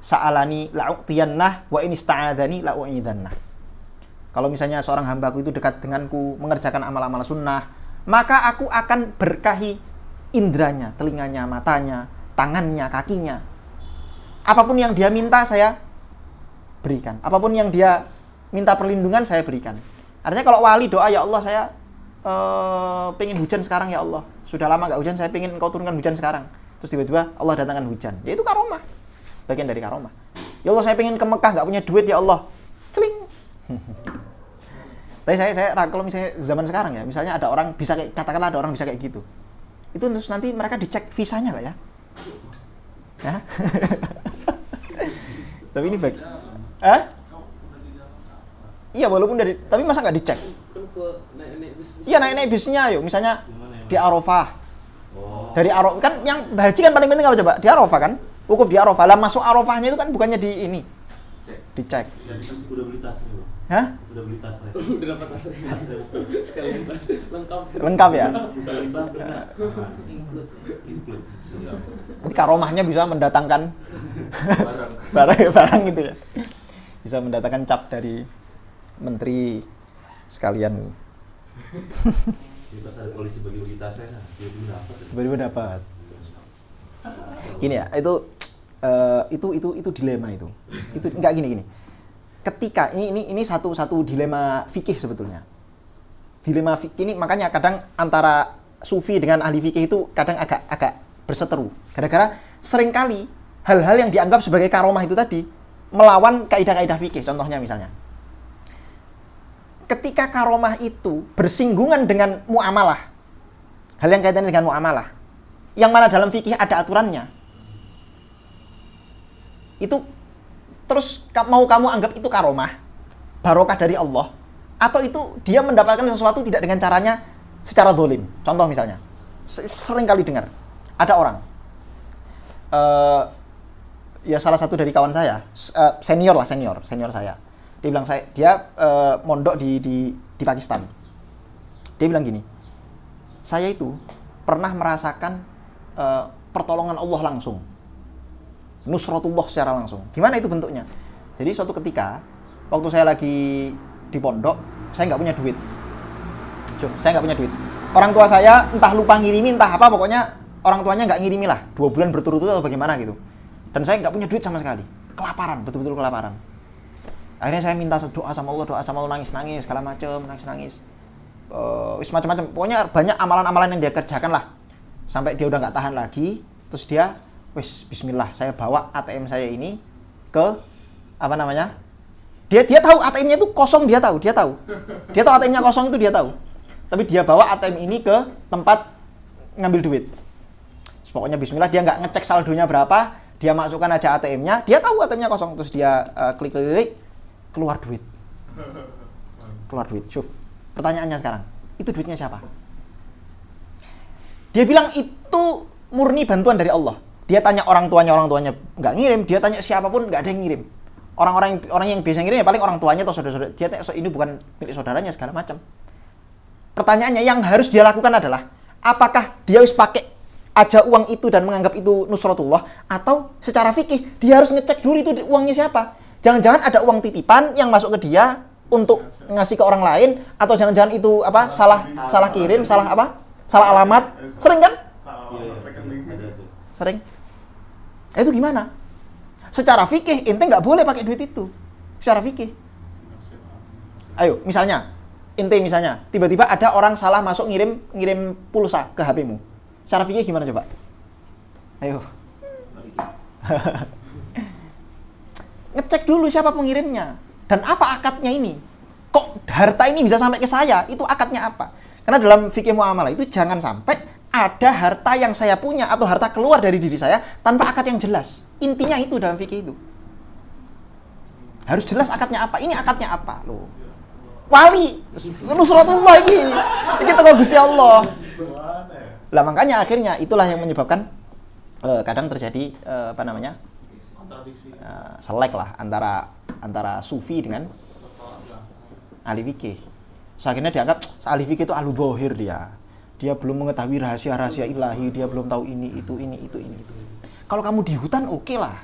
sa'alani la'u'tiyannah wa in ista'adani la'u'idannah. Kalau misalnya seorang hambaku itu dekat denganku mengerjakan amal-amal sunnah, maka aku akan berkahi indranya, telinganya, matanya, tangannya, kakinya. Apapun yang dia minta saya berikan. Apapun yang dia minta perlindungan saya berikan. Artinya kalau wali doa, ya Allah saya pengen hujan sekarang ya Allah. Sudah lama gak hujan, saya pengen engkau turunkan hujan sekarang. Terus tiba-tiba Allah datangkan hujan. Ya itu karomah. Bagian dari karomah. Ya Allah saya pengen ke Mekah gak punya duit ya Allah. Celing. Tapi saya kalau misalnya zaman sekarang ya, misalnya ada orang bisa kayak, katakanlah ada orang bisa kayak gitu. Itu terus nanti mereka dicek visanya gak ya? Ya? Tapi ini baik. Iya, walaupun dari, tapi masa nggak dicek? Kan ke naik-naik bis. Iya, naik-naik bisnya yuk. Misalnya di Arafah. Dari Arafah kan yang haji kan paling penting apa coba? Di Arafah kan? Wukuf di Arafah. Lah masuk Arafahnya itu kan bukannya di ini. Dicek. Udah beli tas nih, Bang. Hah? Udah beli tas nih. Udah dapat tas sekalian tas lengkap. Lengkap ya? Musdalifah benar. Include. Siap. Jadi karomahnya bisa mendatangkan Barang. barang gitu ya. Bisa mendatangkan cap dari menteri sekalian. Jadi pas ada polisi bagi-bagi tasnya, Tiba-tiba dapat. Gini ya, itu dilema itu. Itu enggak gini. Ketika ini satu dilema fikih sebetulnya. Dilema fikih ini makanya kadang antara sufi dengan ahli fikih itu kadang agak berseteru. Gara-gara seringkali hal-hal yang dianggap sebagai karomah itu tadi melawan kaidah-kaidah fikih. Contohnya misalnya, ketika karomah itu bersinggungan dengan muamalah, hal yang kaitannya dengan muamalah, yang mana dalam fikih ada aturannya, itu terus mau kamu anggap itu karomah, barokah dari Allah, atau itu dia mendapatkan sesuatu tidak dengan caranya secara zalim. Contoh misalnya, sering kali dengar ada orang, ya salah satu dari kawan saya, senior saya, dia bilang dia mondok di Pakistan. Dia bilang gini, saya itu pernah merasakan pertolongan Allah langsung, nusratullah secara langsung. Gimana itu bentuknya? Jadi suatu ketika waktu saya lagi di pondok, saya nggak punya duit. Saya nggak punya duit. Orang tua saya entah lupa ngirimi, entah apa, pokoknya orang tuanya nggak ngirimi lah, 2 bulan berturut-turut atau bagaimana gitu. Dan saya nggak punya duit sama sekali, kelaparan, betul-betul kelaparan. Akhirnya saya minta doa sama Allah, nangis-nangis, segala macam, nangis-nangis. Macam-macam, pokoknya banyak amalan-amalan yang dia kerjakan lah. Sampai dia udah nggak tahan lagi, terus dia, bismillah, saya bawa ATM saya ini ke, dia tahu ATM-nya itu kosong, dia tahu ATM-nya kosong itu dia tahu. Tapi dia bawa ATM ini ke tempat ngambil duit. Pokoknya bismillah, dia nggak ngecek saldonya berapa, dia masukkan aja ATM-nya, dia tahu ATM-nya kosong, terus dia klik, keluar duit. Syuf. Pertanyaannya sekarang, itu duitnya siapa? Dia bilang itu murni bantuan dari Allah. Dia tanya orang tuanya nggak ngirim, dia tanya siapapun nggak ada yang ngirim. Orang yang biasa ngirim ya paling orang tuanya atau saudara-saudara. Dia tanya ini bukan milik saudaranya segala macam. Pertanyaannya yang harus dia lakukan adalah, apakah dia harus pakai aja uang itu dan menganggap itu nusratullah, atau secara fikih dia harus ngecek dulu itu uangnya siapa. Jangan-jangan ada uang titipan yang masuk ke dia untuk ngasih ke orang lain, atau jangan-jangan itu apa? Salah kirim, salah apa? Salah alamat. Sering kan? Sering. Itu gimana? Secara fikih ente nggak boleh pakai duit itu. Secara fikih. Ayo, misalnya tiba-tiba ada orang salah masuk ngirim pulsa ke HP-mu. Secara fikih gimana coba? Ayo. Ngecek dulu siapa pengirimnya dan apa akadnya ini. Kok harta ini bisa sampai ke saya? Itu akadnya apa? Karena dalam fikih muamalah itu jangan sampai ada harta yang saya punya atau harta keluar dari diri saya tanpa akad yang jelas. Intinya itu dalam fikih itu. Harus jelas akadnya apa. Ini akadnya apa loh. Wali nusratullah ini. Ini tokoh Gusti Allah. Lah makanya akhirnya itulah yang menyebabkan kadang terjadi selek lah antara sufi dengan ahli fikih. So, akhirnya dianggap ahli fikih itu ahlu dzahir dia belum mengetahui rahasia-rahasia ilahi, dia belum tahu ini itu. Kalau kamu di hutan oke lah.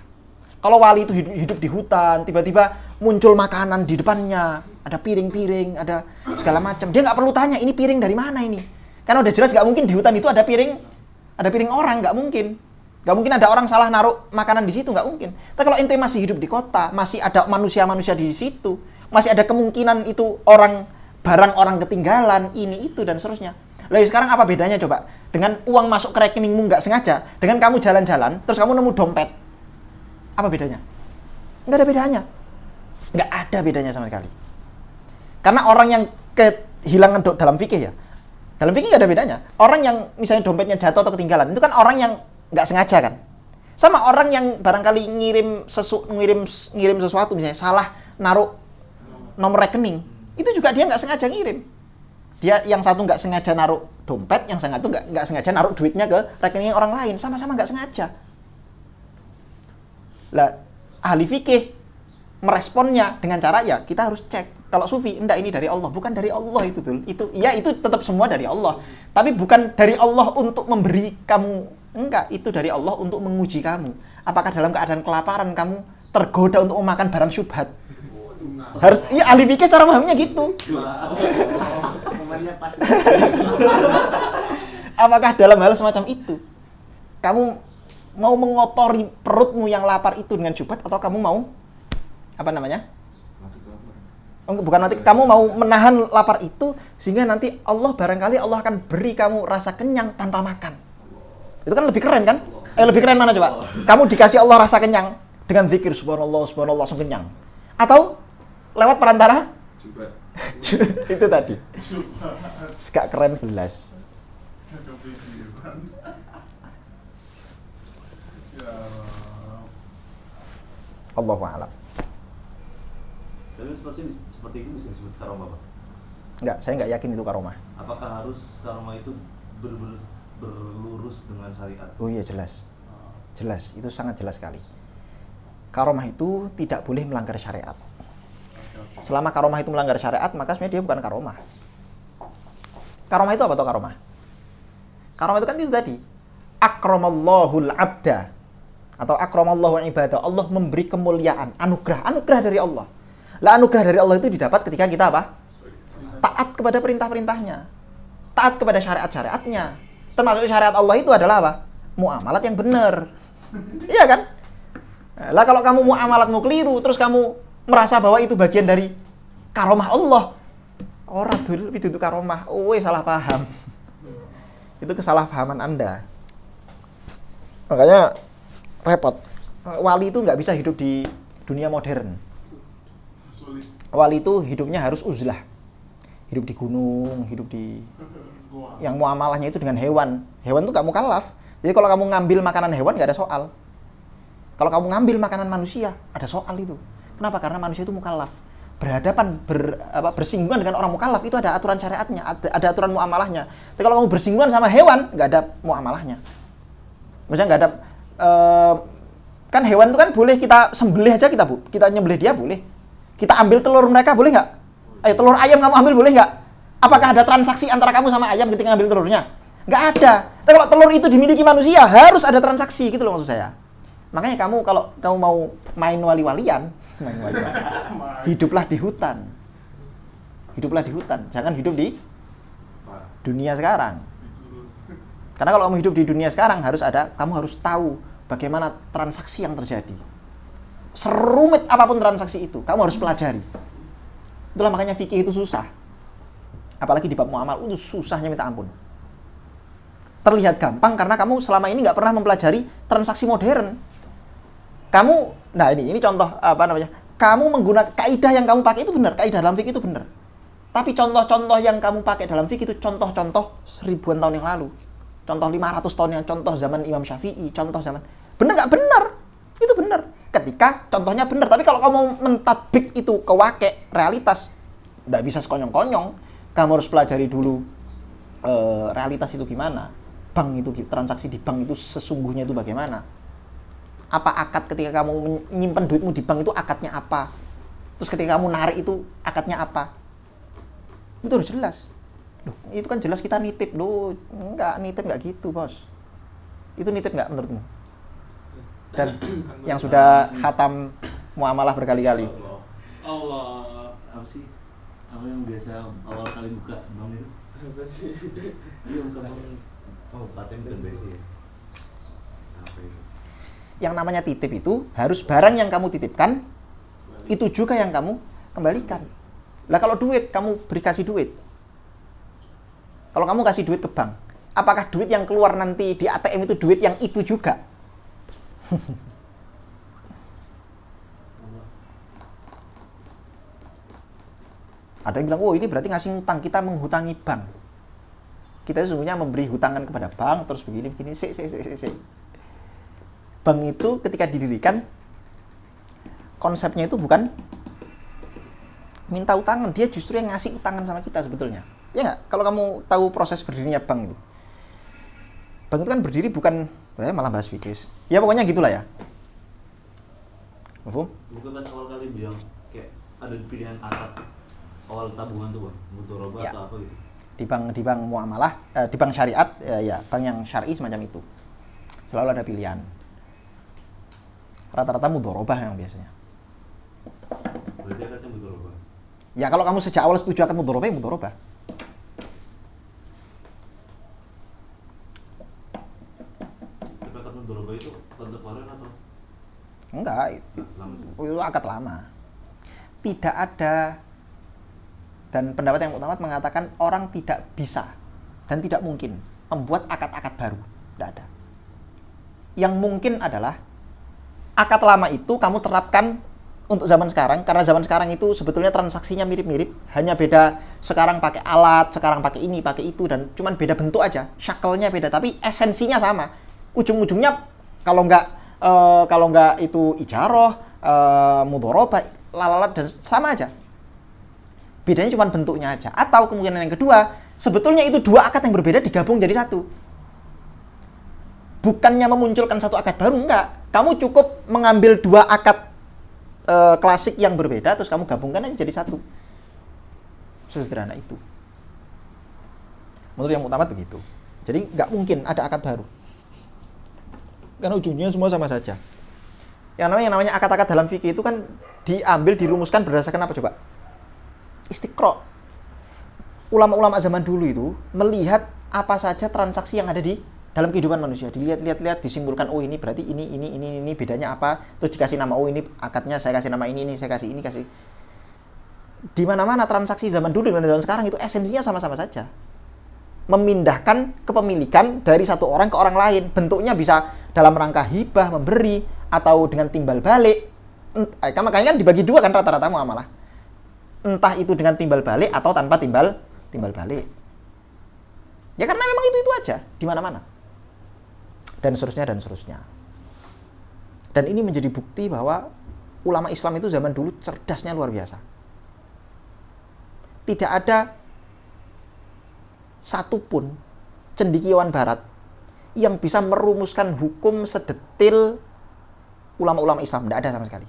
Kalau wali itu hidup di hutan, tiba-tiba muncul makanan di depannya, ada piring-piring, ada segala macam. Dia nggak perlu tanya ini piring dari mana ini. Karena udah jelas nggak mungkin di hutan itu ada piring orang, nggak mungkin. Nggak mungkin ada orang salah naruh makanan di situ, nggak mungkin. Tapi kalau ente masih hidup di kota, masih ada manusia-manusia di situ, masih ada kemungkinan itu barang orang ketinggalan, ini itu dan seterusnya. Lalu sekarang apa bedanya coba dengan uang masuk ke rekeningmu nggak sengaja, dengan kamu jalan-jalan terus kamu nemu dompet, apa bedanya? Nggak ada bedanya, nggak ada bedanya sama sekali. Karena orang yang kehilangan dalam fikih dalam fikih nggak ada bedanya. Orang yang misalnya dompetnya jatuh atau ketinggalan itu kan orang yang nggak sengaja kan, sama orang yang barangkali ngirim sesuatu misalnya salah naruh nomor rekening, itu juga dia nggak sengaja ngirim. Dia yang satu nggak sengaja naruh dompet, yang satu nggak sengaja naruh duitnya ke rekening orang lain, sama-sama nggak sengaja. Lah ahli fikih meresponnya dengan cara ya kita harus cek. Kalau sufi enggak, ini dari Allah, bukan dari Allah itu tetap semua dari Allah, tapi bukan dari Allah untuk memberi kamu, enggak, itu dari Allah untuk menguji kamu. Apakah dalam keadaan kelaparan kamu tergoda untuk memakan barang syubhat? Harus, iya ahli fikih cara memahaminya gitu. Apakah dalam hal semacam itu kamu mau mengotori perutmu yang lapar itu dengan syubhat, atau kamu mau bukan mati, kamu mau menahan lapar itu sehingga nanti barangkali Allah akan beri kamu rasa kenyang tanpa makan. Itu kan lebih keren kan? Lebih keren mana coba? Kamu dikasih Allah rasa kenyang dengan zikir subhanallah langsung kenyang, atau lewat perantara itu tadi. Gak keren belas. Allahu a'lam. Tapi seperti itu bisa disebut karomah, Pak? Enggak, saya nggak yakin itu karomah. Apakah harus karomah itu berlurus dengan syariat? Oh iya, jelas. Jelas, itu sangat jelas sekali. Karomah itu tidak boleh melanggar syariat. Selama karomah itu melanggar syariat, maka sebenarnya dia bukan karomah. Karomah itu apa tuh karomah? Karomah itu kan itu tadi. Akramallahul abda, atau akramallahu ibadah. Allah memberi kemuliaan, anugerah dari Allah. Lah anugerah dari Allah itu didapat ketika kita apa? Taat kepada perintah-perintahnya. Taat kepada syariat-syariatnya. Termasuk syariat Allah itu adalah apa? Muamalat yang benar. Iya kan? Lah kalau kamu muamalatmu keliru, terus kamu merasa bahwa itu bagian dari karomah Allah, orang dulu itu karomah, salah paham. Itu kesalahpahaman Anda. Makanya repot. Wali itu nggak bisa hidup di dunia modern. Wali itu hidupnya harus uzlah. Hidup di gunung, hidup di yang muamalahnya itu dengan hewan. Hewan itu nggak mukallaf. Jadi kalau kamu ngambil makanan hewan nggak ada soal. Kalau kamu ngambil makanan manusia ada soal itu. Kenapa? Karena manusia itu mukallaf. Berhadapan bersinggungan dengan orang mukallaf itu ada aturan syariatnya, ada aturan muamalahnya. Tapi kalau kamu bersinggungan sama hewan nggak ada muamalahnya. Maksudnya nggak ada kan hewan itu kan boleh kita sembelih aja, kita nyembelih dia boleh. Kita ambil telur mereka boleh nggak? Ayo telur ayam kamu ambil boleh nggak? Apakah ada transaksi antara kamu sama ayam ketika ngambil telurnya? Nggak ada. Tapi kalau telur itu dimiliki manusia harus ada transaksi gitu loh maksud saya. Makanya kamu kalau kamu mau main wali-walian, hiduplah di hutan. Hiduplah di hutan, jangan hidup di dunia sekarang. Karena kalau kamu hidup di dunia sekarang kamu harus tahu bagaimana transaksi yang terjadi. Serumit apapun transaksi itu, kamu harus pelajari. Itulah makanya fikih itu susah. Apalagi di bab muamal, itu susahnya minta ampun. Terlihat gampang karena kamu selama ini nggak pernah mempelajari transaksi modern. Ini contoh kamu menggunakan kaidah yang kamu pakai itu benar, kaidah dalam fikih itu benar. Tapi contoh-contoh yang kamu pakai dalam fikih itu contoh-contoh 1000-an tahun yang lalu. Contoh 500 tahun yang contoh zaman Imam Syafi'i, contoh zaman. Benar nggak benar? Itu benar. Ketika contohnya benar, tapi kalau kamu mentadbik itu ke wake realitas, nggak bisa sekonyong-konyong. Kamu harus pelajari dulu realitas itu gimana. Bank itu, transaksi di bank itu sesungguhnya itu bagaimana. Apa akad ketika kamu menyimpan duitmu di bank itu akadnya apa? Terus ketika kamu narik itu akadnya apa? Itu harus jelas. Loh, itu kan jelas kita nitip. Loh, nitip nggak gitu, Bos. Itu nitip nggak menurutmu? Dan yang sudah khatam muamalah berkali-kali. Allah. Apa sih? Apa yang biasa awal kali buka bank itu? Apa sih? Iya, buka bank. Oh, paten bukan besi ya? Apa itu? Yang namanya titip itu harus barang yang kamu titipkan itu juga yang kamu kembalikan. Lah kalau duit, kamu kasih duit. Kalau kamu kasih duit ke bank, apakah duit yang keluar nanti di ATM itu duit yang itu juga? Ada yang bilang, oh ini berarti ngasih hutang, kita menghutangi bank. Kita sesungguhnya memberi hutangan kepada bank, terus begini. Bank itu ketika didirikan, konsepnya itu bukan minta utangan, dia justru yang ngasih utangan sama kita sebetulnya. Ya nggak? Kalau kamu tahu proses berdirinya bank itu. Bank itu kan berdiri bukan, malah bahas fikih. Ya pokoknya gitulah ya. Mufhum? Mungkin pas awal kali bilang kayak ada pilihan akad awal tabungan tuh, Bang. Mudharabah Ya. atau apa gitu. Di bank muamalah, di bank syariat, bank yang syar'i semacam itu. Selalu ada pilihan. Rata-rata mudharabah yang biasanya. Berarti akadnya mudharabah. Ya kalau kamu sejak awal setuju akad mudharabah, ya mudharabah. Tapi akad mudharabah itu kontemporer atau Enggak, lama? itu akad lama. Tidak ada, dan pendapat yang utama mengatakan orang tidak bisa dan tidak mungkin membuat akad-akad baru. Tidak ada. Yang mungkin adalah akad lama itu kamu terapkan untuk zaman sekarang, karena zaman sekarang itu sebetulnya transaksinya mirip-mirip, hanya beda sekarang pakai alat, sekarang pakai ini, pakai itu, dan cuman beda bentuk aja, shackle-nya beda, tapi esensinya sama. Ujung-ujungnya kalau nggak itu ijaroh, mudharabah, lalalat, dan sama aja. Bedanya cuma bentuknya aja. Atau kemungkinan yang kedua, sebetulnya itu dua akad yang berbeda digabung jadi satu. Bukannya memunculkan satu akad baru, enggak. Kamu cukup mengambil dua akad klasik yang berbeda, terus kamu gabungkan aja jadi satu. Sesederhana itu. Menurut yang utama begitu. Jadi nggak mungkin ada akad baru. Karena ujungnya semua sama saja. Yang namanya akad-akad dalam fikih itu kan diambil, dirumuskan berdasarkan apa coba? Istiqra. Ulama-ulama zaman dulu itu melihat apa saja transaksi yang ada di dalam kehidupan manusia, dilihat, disimpulkan, oh ini berarti ini bedanya apa, terus dikasih nama, oh ini akadnya saya kasih nama ini saya kasih ini, kasih. Di mana-mana transaksi zaman dulu dan zaman sekarang itu esensinya sama-sama saja. Memindahkan kepemilikan dari satu orang ke orang lain, bentuknya bisa dalam rangka hibah, memberi, atau dengan timbal balik. Makanya kan dibagi dua kan rata-rata muamalah. Entah itu dengan timbal balik atau tanpa timbal balik. Ya karena memang itu aja di mana-mana. Dan seterusnya. Dan ini menjadi bukti bahwa ulama Islam itu zaman dulu cerdasnya luar biasa. Tidak ada satupun cendekiawan barat yang bisa merumuskan hukum sedetil ulama-ulama Islam. Tidak ada sama sekali.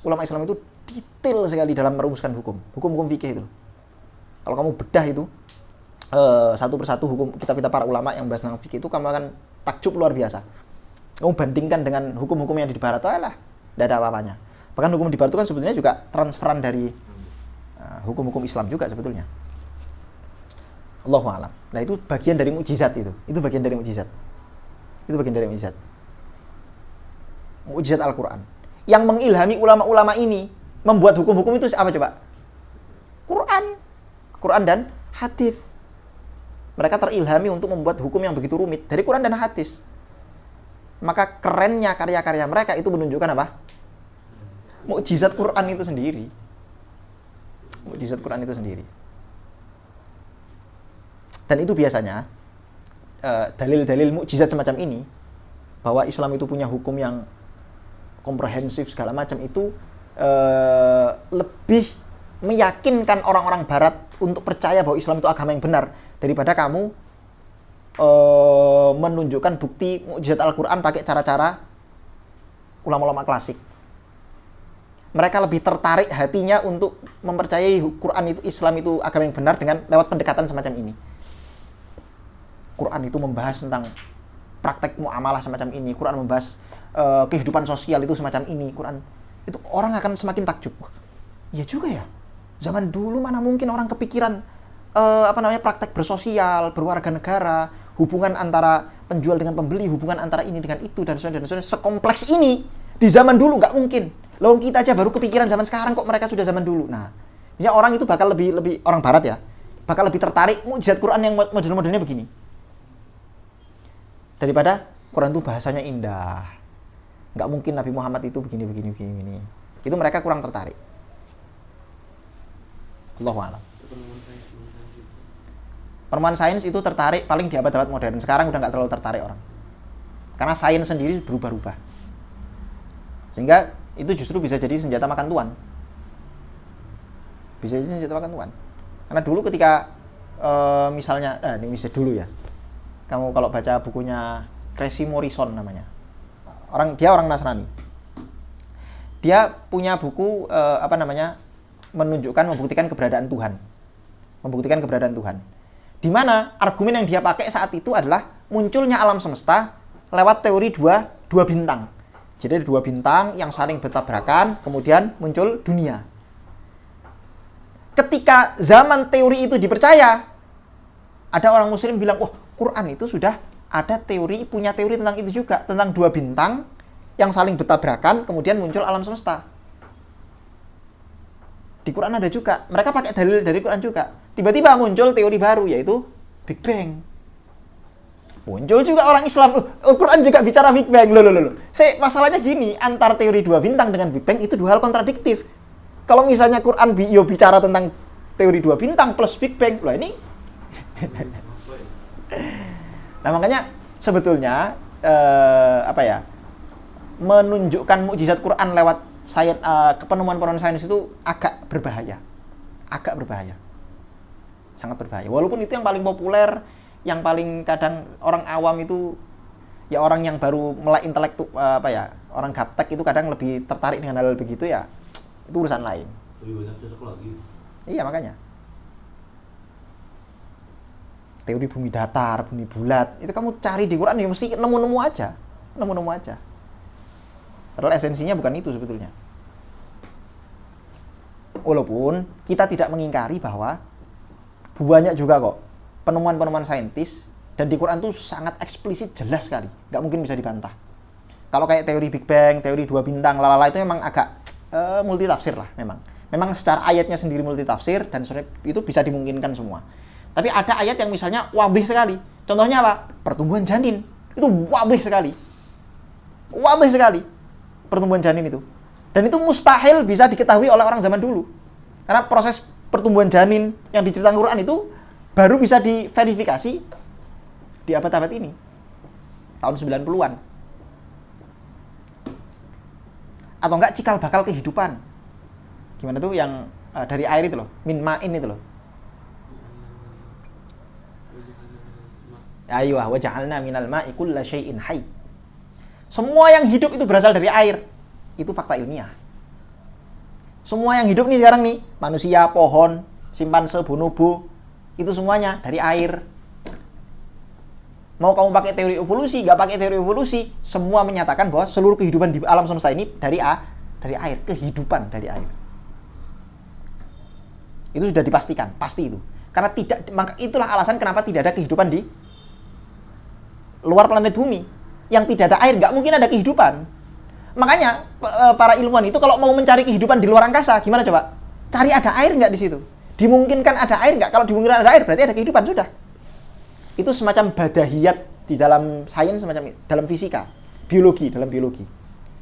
Ulama Islam itu detail sekali dalam merumuskan hukum-hukum fikih itu. Kalau kamu bedah itu satu persatu hukum kitab-kitab para ulama yang bahas tentang fikih itu, kamu akan takjub luar biasa. Kamu bandingkan dengan hukum-hukum yang di barat, lah, tidak ada apa-apanya. Bahkan hukum di barat itu kan sebetulnya juga transferan dari hukum-hukum Islam juga sebetulnya. Allahu a'lam. Nah, itu bagian dari mukjizat itu. Itu bagian dari mukjizat. Itu bagian dari mukjizat. Mukjizat Al-Qur'an. Yang mengilhami ulama-ulama ini membuat hukum-hukum itu apa coba? Quran dan hadis. Mereka terilhami untuk membuat hukum yang begitu rumit dari Quran dan hadis. Maka kerennya karya-karya mereka itu menunjukkan apa? Mukjizat Quran itu sendiri. Mukjizat Quran itu sendiri. Dan itu biasanya dalil-dalil mukjizat semacam ini, bahwa Islam itu punya hukum yang komprehensif segala macam, itu lebih meyakinkan orang-orang barat untuk percaya bahwa Islam itu agama yang benar daripada kamu menunjukkan bukti mukjizat Al-Quran pakai cara-cara ulama-ulama klasik. Mereka lebih tertarik hatinya untuk mempercayai Quran itu, Islam itu agama yang benar dengan lewat pendekatan semacam ini. Quran itu membahas tentang praktek muamalah semacam ini. Quran membahas kehidupan sosial itu semacam ini. Quran itu orang akan semakin takjub. Iya juga ya. Zaman dulu mana mungkin orang kepikiran praktek bersosial, berwarga negara, hubungan antara penjual dengan pembeli, hubungan antara ini dengan itu dan sebagainya. Sekompleks ini di zaman dulu nggak mungkin. Loh, kita aja baru kepikiran zaman sekarang kok, mereka sudah zaman dulu. Nah, ya orang itu bakal lebih orang barat ya, bakal lebih tertarik mukjizat Quran yang model-modelnya begini. Daripada Quran itu bahasanya indah. Nggak mungkin Nabi Muhammad itu begini. Itu mereka kurang tertarik. Allahu a'lam. Penemuan sains itu tertarik paling di abad-abad modern. Sekarang udah nggak terlalu tertarik orang. Karena sains sendiri berubah-ubah. Sehingga itu justru bisa jadi senjata makan tuan. Bisa jadi senjata makan tuan. Karena dulu ketika misalnya, ini bisa dulu ya. Kamu kalau baca bukunya Cressy Morrison namanya. Dia orang Nasrani. Dia punya buku membuktikan keberadaan Tuhan. Membuktikan keberadaan Tuhan. Di mana argumen yang dia pakai saat itu adalah munculnya alam semesta lewat teori dua bintang. Jadi ada dua bintang yang saling bertabrakan, kemudian muncul dunia. Ketika zaman teori itu dipercaya, ada orang muslim bilang, "Wah, Quran itu sudah ada punya teori tentang itu juga, tentang dua bintang yang saling bertabrakan, kemudian muncul alam semesta." Di Quran ada juga. Mereka pakai dalil dari Quran juga. Tiba-tiba muncul teori baru, yaitu Big Bang. Muncul juga orang Islam. Quran juga bicara Big Bang. Loh. Masalahnya gini, antara teori dua bintang dengan Big Bang itu dua hal kontradiktif. Kalau misalnya Quran bicara tentang teori dua bintang plus Big Bang, loh ini. Nah, makanya sebetulnya menunjukkan mukjizat Quran lewat penemuan-penemuan sains itu agak berbahaya. Sangat berbahaya. Walaupun itu yang paling populer, yang paling kadang orang awam itu, ya orang yang baru melek orang gaptek itu kadang lebih tertarik dengan hal begitu ya, itu urusan lain. Lebih banyak cocok lagi. Iya, makanya. Teori bumi datar, bumi bulat, itu kamu cari di Quran ya mesti nemu-nemu aja. Padahal esensinya bukan itu sebetulnya. Walaupun kita tidak mengingkari bahwa banyak juga kok penemuan-penemuan saintis, dan di Quran itu sangat eksplisit, jelas sekali, nggak mungkin bisa dibantah. Kalau kayak teori Big Bang, teori dua bintang, itu memang agak multitafsir lah, memang secara ayatnya sendiri multitafsir, dan itu bisa dimungkinkan semua. Tapi ada ayat yang misalnya wadih sekali. Contohnya apa? Pertumbuhan janin. Itu wadih sekali. Pertumbuhan janin itu. Dan itu mustahil bisa diketahui oleh orang zaman dulu. Karena proses pertumbuhan janin yang diceritakan Quran itu baru bisa diverifikasi di abad-abad ini. Tahun 90-an. Atau enggak cikal bakal kehidupan. Gimana tuh yang dari air itu loh, min ma'in itu loh. Ayo, wa ja'alna minal ma'i kulla syai'in hayy. Semua yang hidup itu berasal dari air. Itu fakta ilmiah. Semua yang hidup nih sekarang nih, manusia, pohon, simpanse, bonobo, itu semuanya dari air. Mau kamu pakai teori evolusi, nggak pakai teori evolusi, semua menyatakan bahwa seluruh kehidupan di alam semesta ini dari air, kehidupan dari air. Itu sudah dipastikan, pasti itu. Karena maka itulah alasan kenapa tidak ada kehidupan di luar planet bumi. Yang tidak ada air, nggak mungkin ada kehidupan. Makanya para ilmuwan itu kalau mau mencari kehidupan di luar angkasa, gimana coba? Cari ada air nggak di situ? Dimungkinkan ada air nggak? Kalau dimungkinkan ada air, berarti ada kehidupan, sudah. Itu semacam badahiyat di dalam sains, semacam dalam fisika, dalam biologi.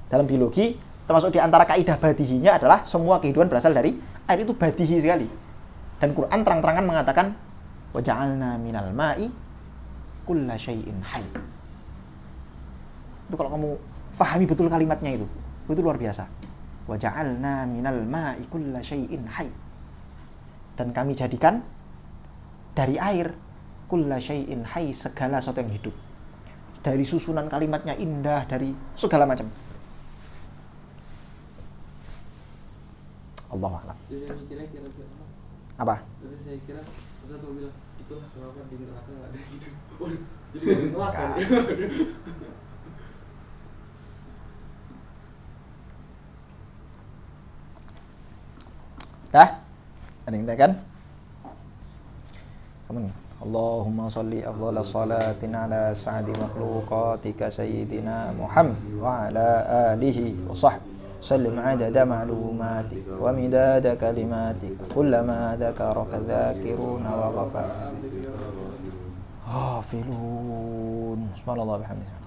Dalam biologi, termasuk di antara kaidah badihinya adalah semua kehidupan berasal dari air, itu badihi sekali. Dan Quran terang-terangan mengatakan waja'alna minal ma'i kulla syai'in hayy. Itu kalau kamu fahami betul kalimatnya itu luar biasa. Waja'alna minal ma'i kulla syai'in hayy. Dan kami jadikan dari air kulla syai'in hayy, segala sesuatu yang hidup. Dari susunan kalimatnya indah, dari segala macam. Allahu a'lam. Jadi saya mikirnya kira-kira Apa? Jadi saya kira Ustaz tuh bilang itulah kenapa di neraka nggak ada gitu. Jadi nggak di neraka. Dah? Ada yang tekan? Sama nih. Allahumma salli afdhala salatin ala sa'adi makhluqatika sayyidina Muhammad wa ala alihi wa sahbihi sallim adada ma'lumatik wa midada kalimatik kullama dhakaraka dhakiruna wa ghafilun subhanallah bihamdika.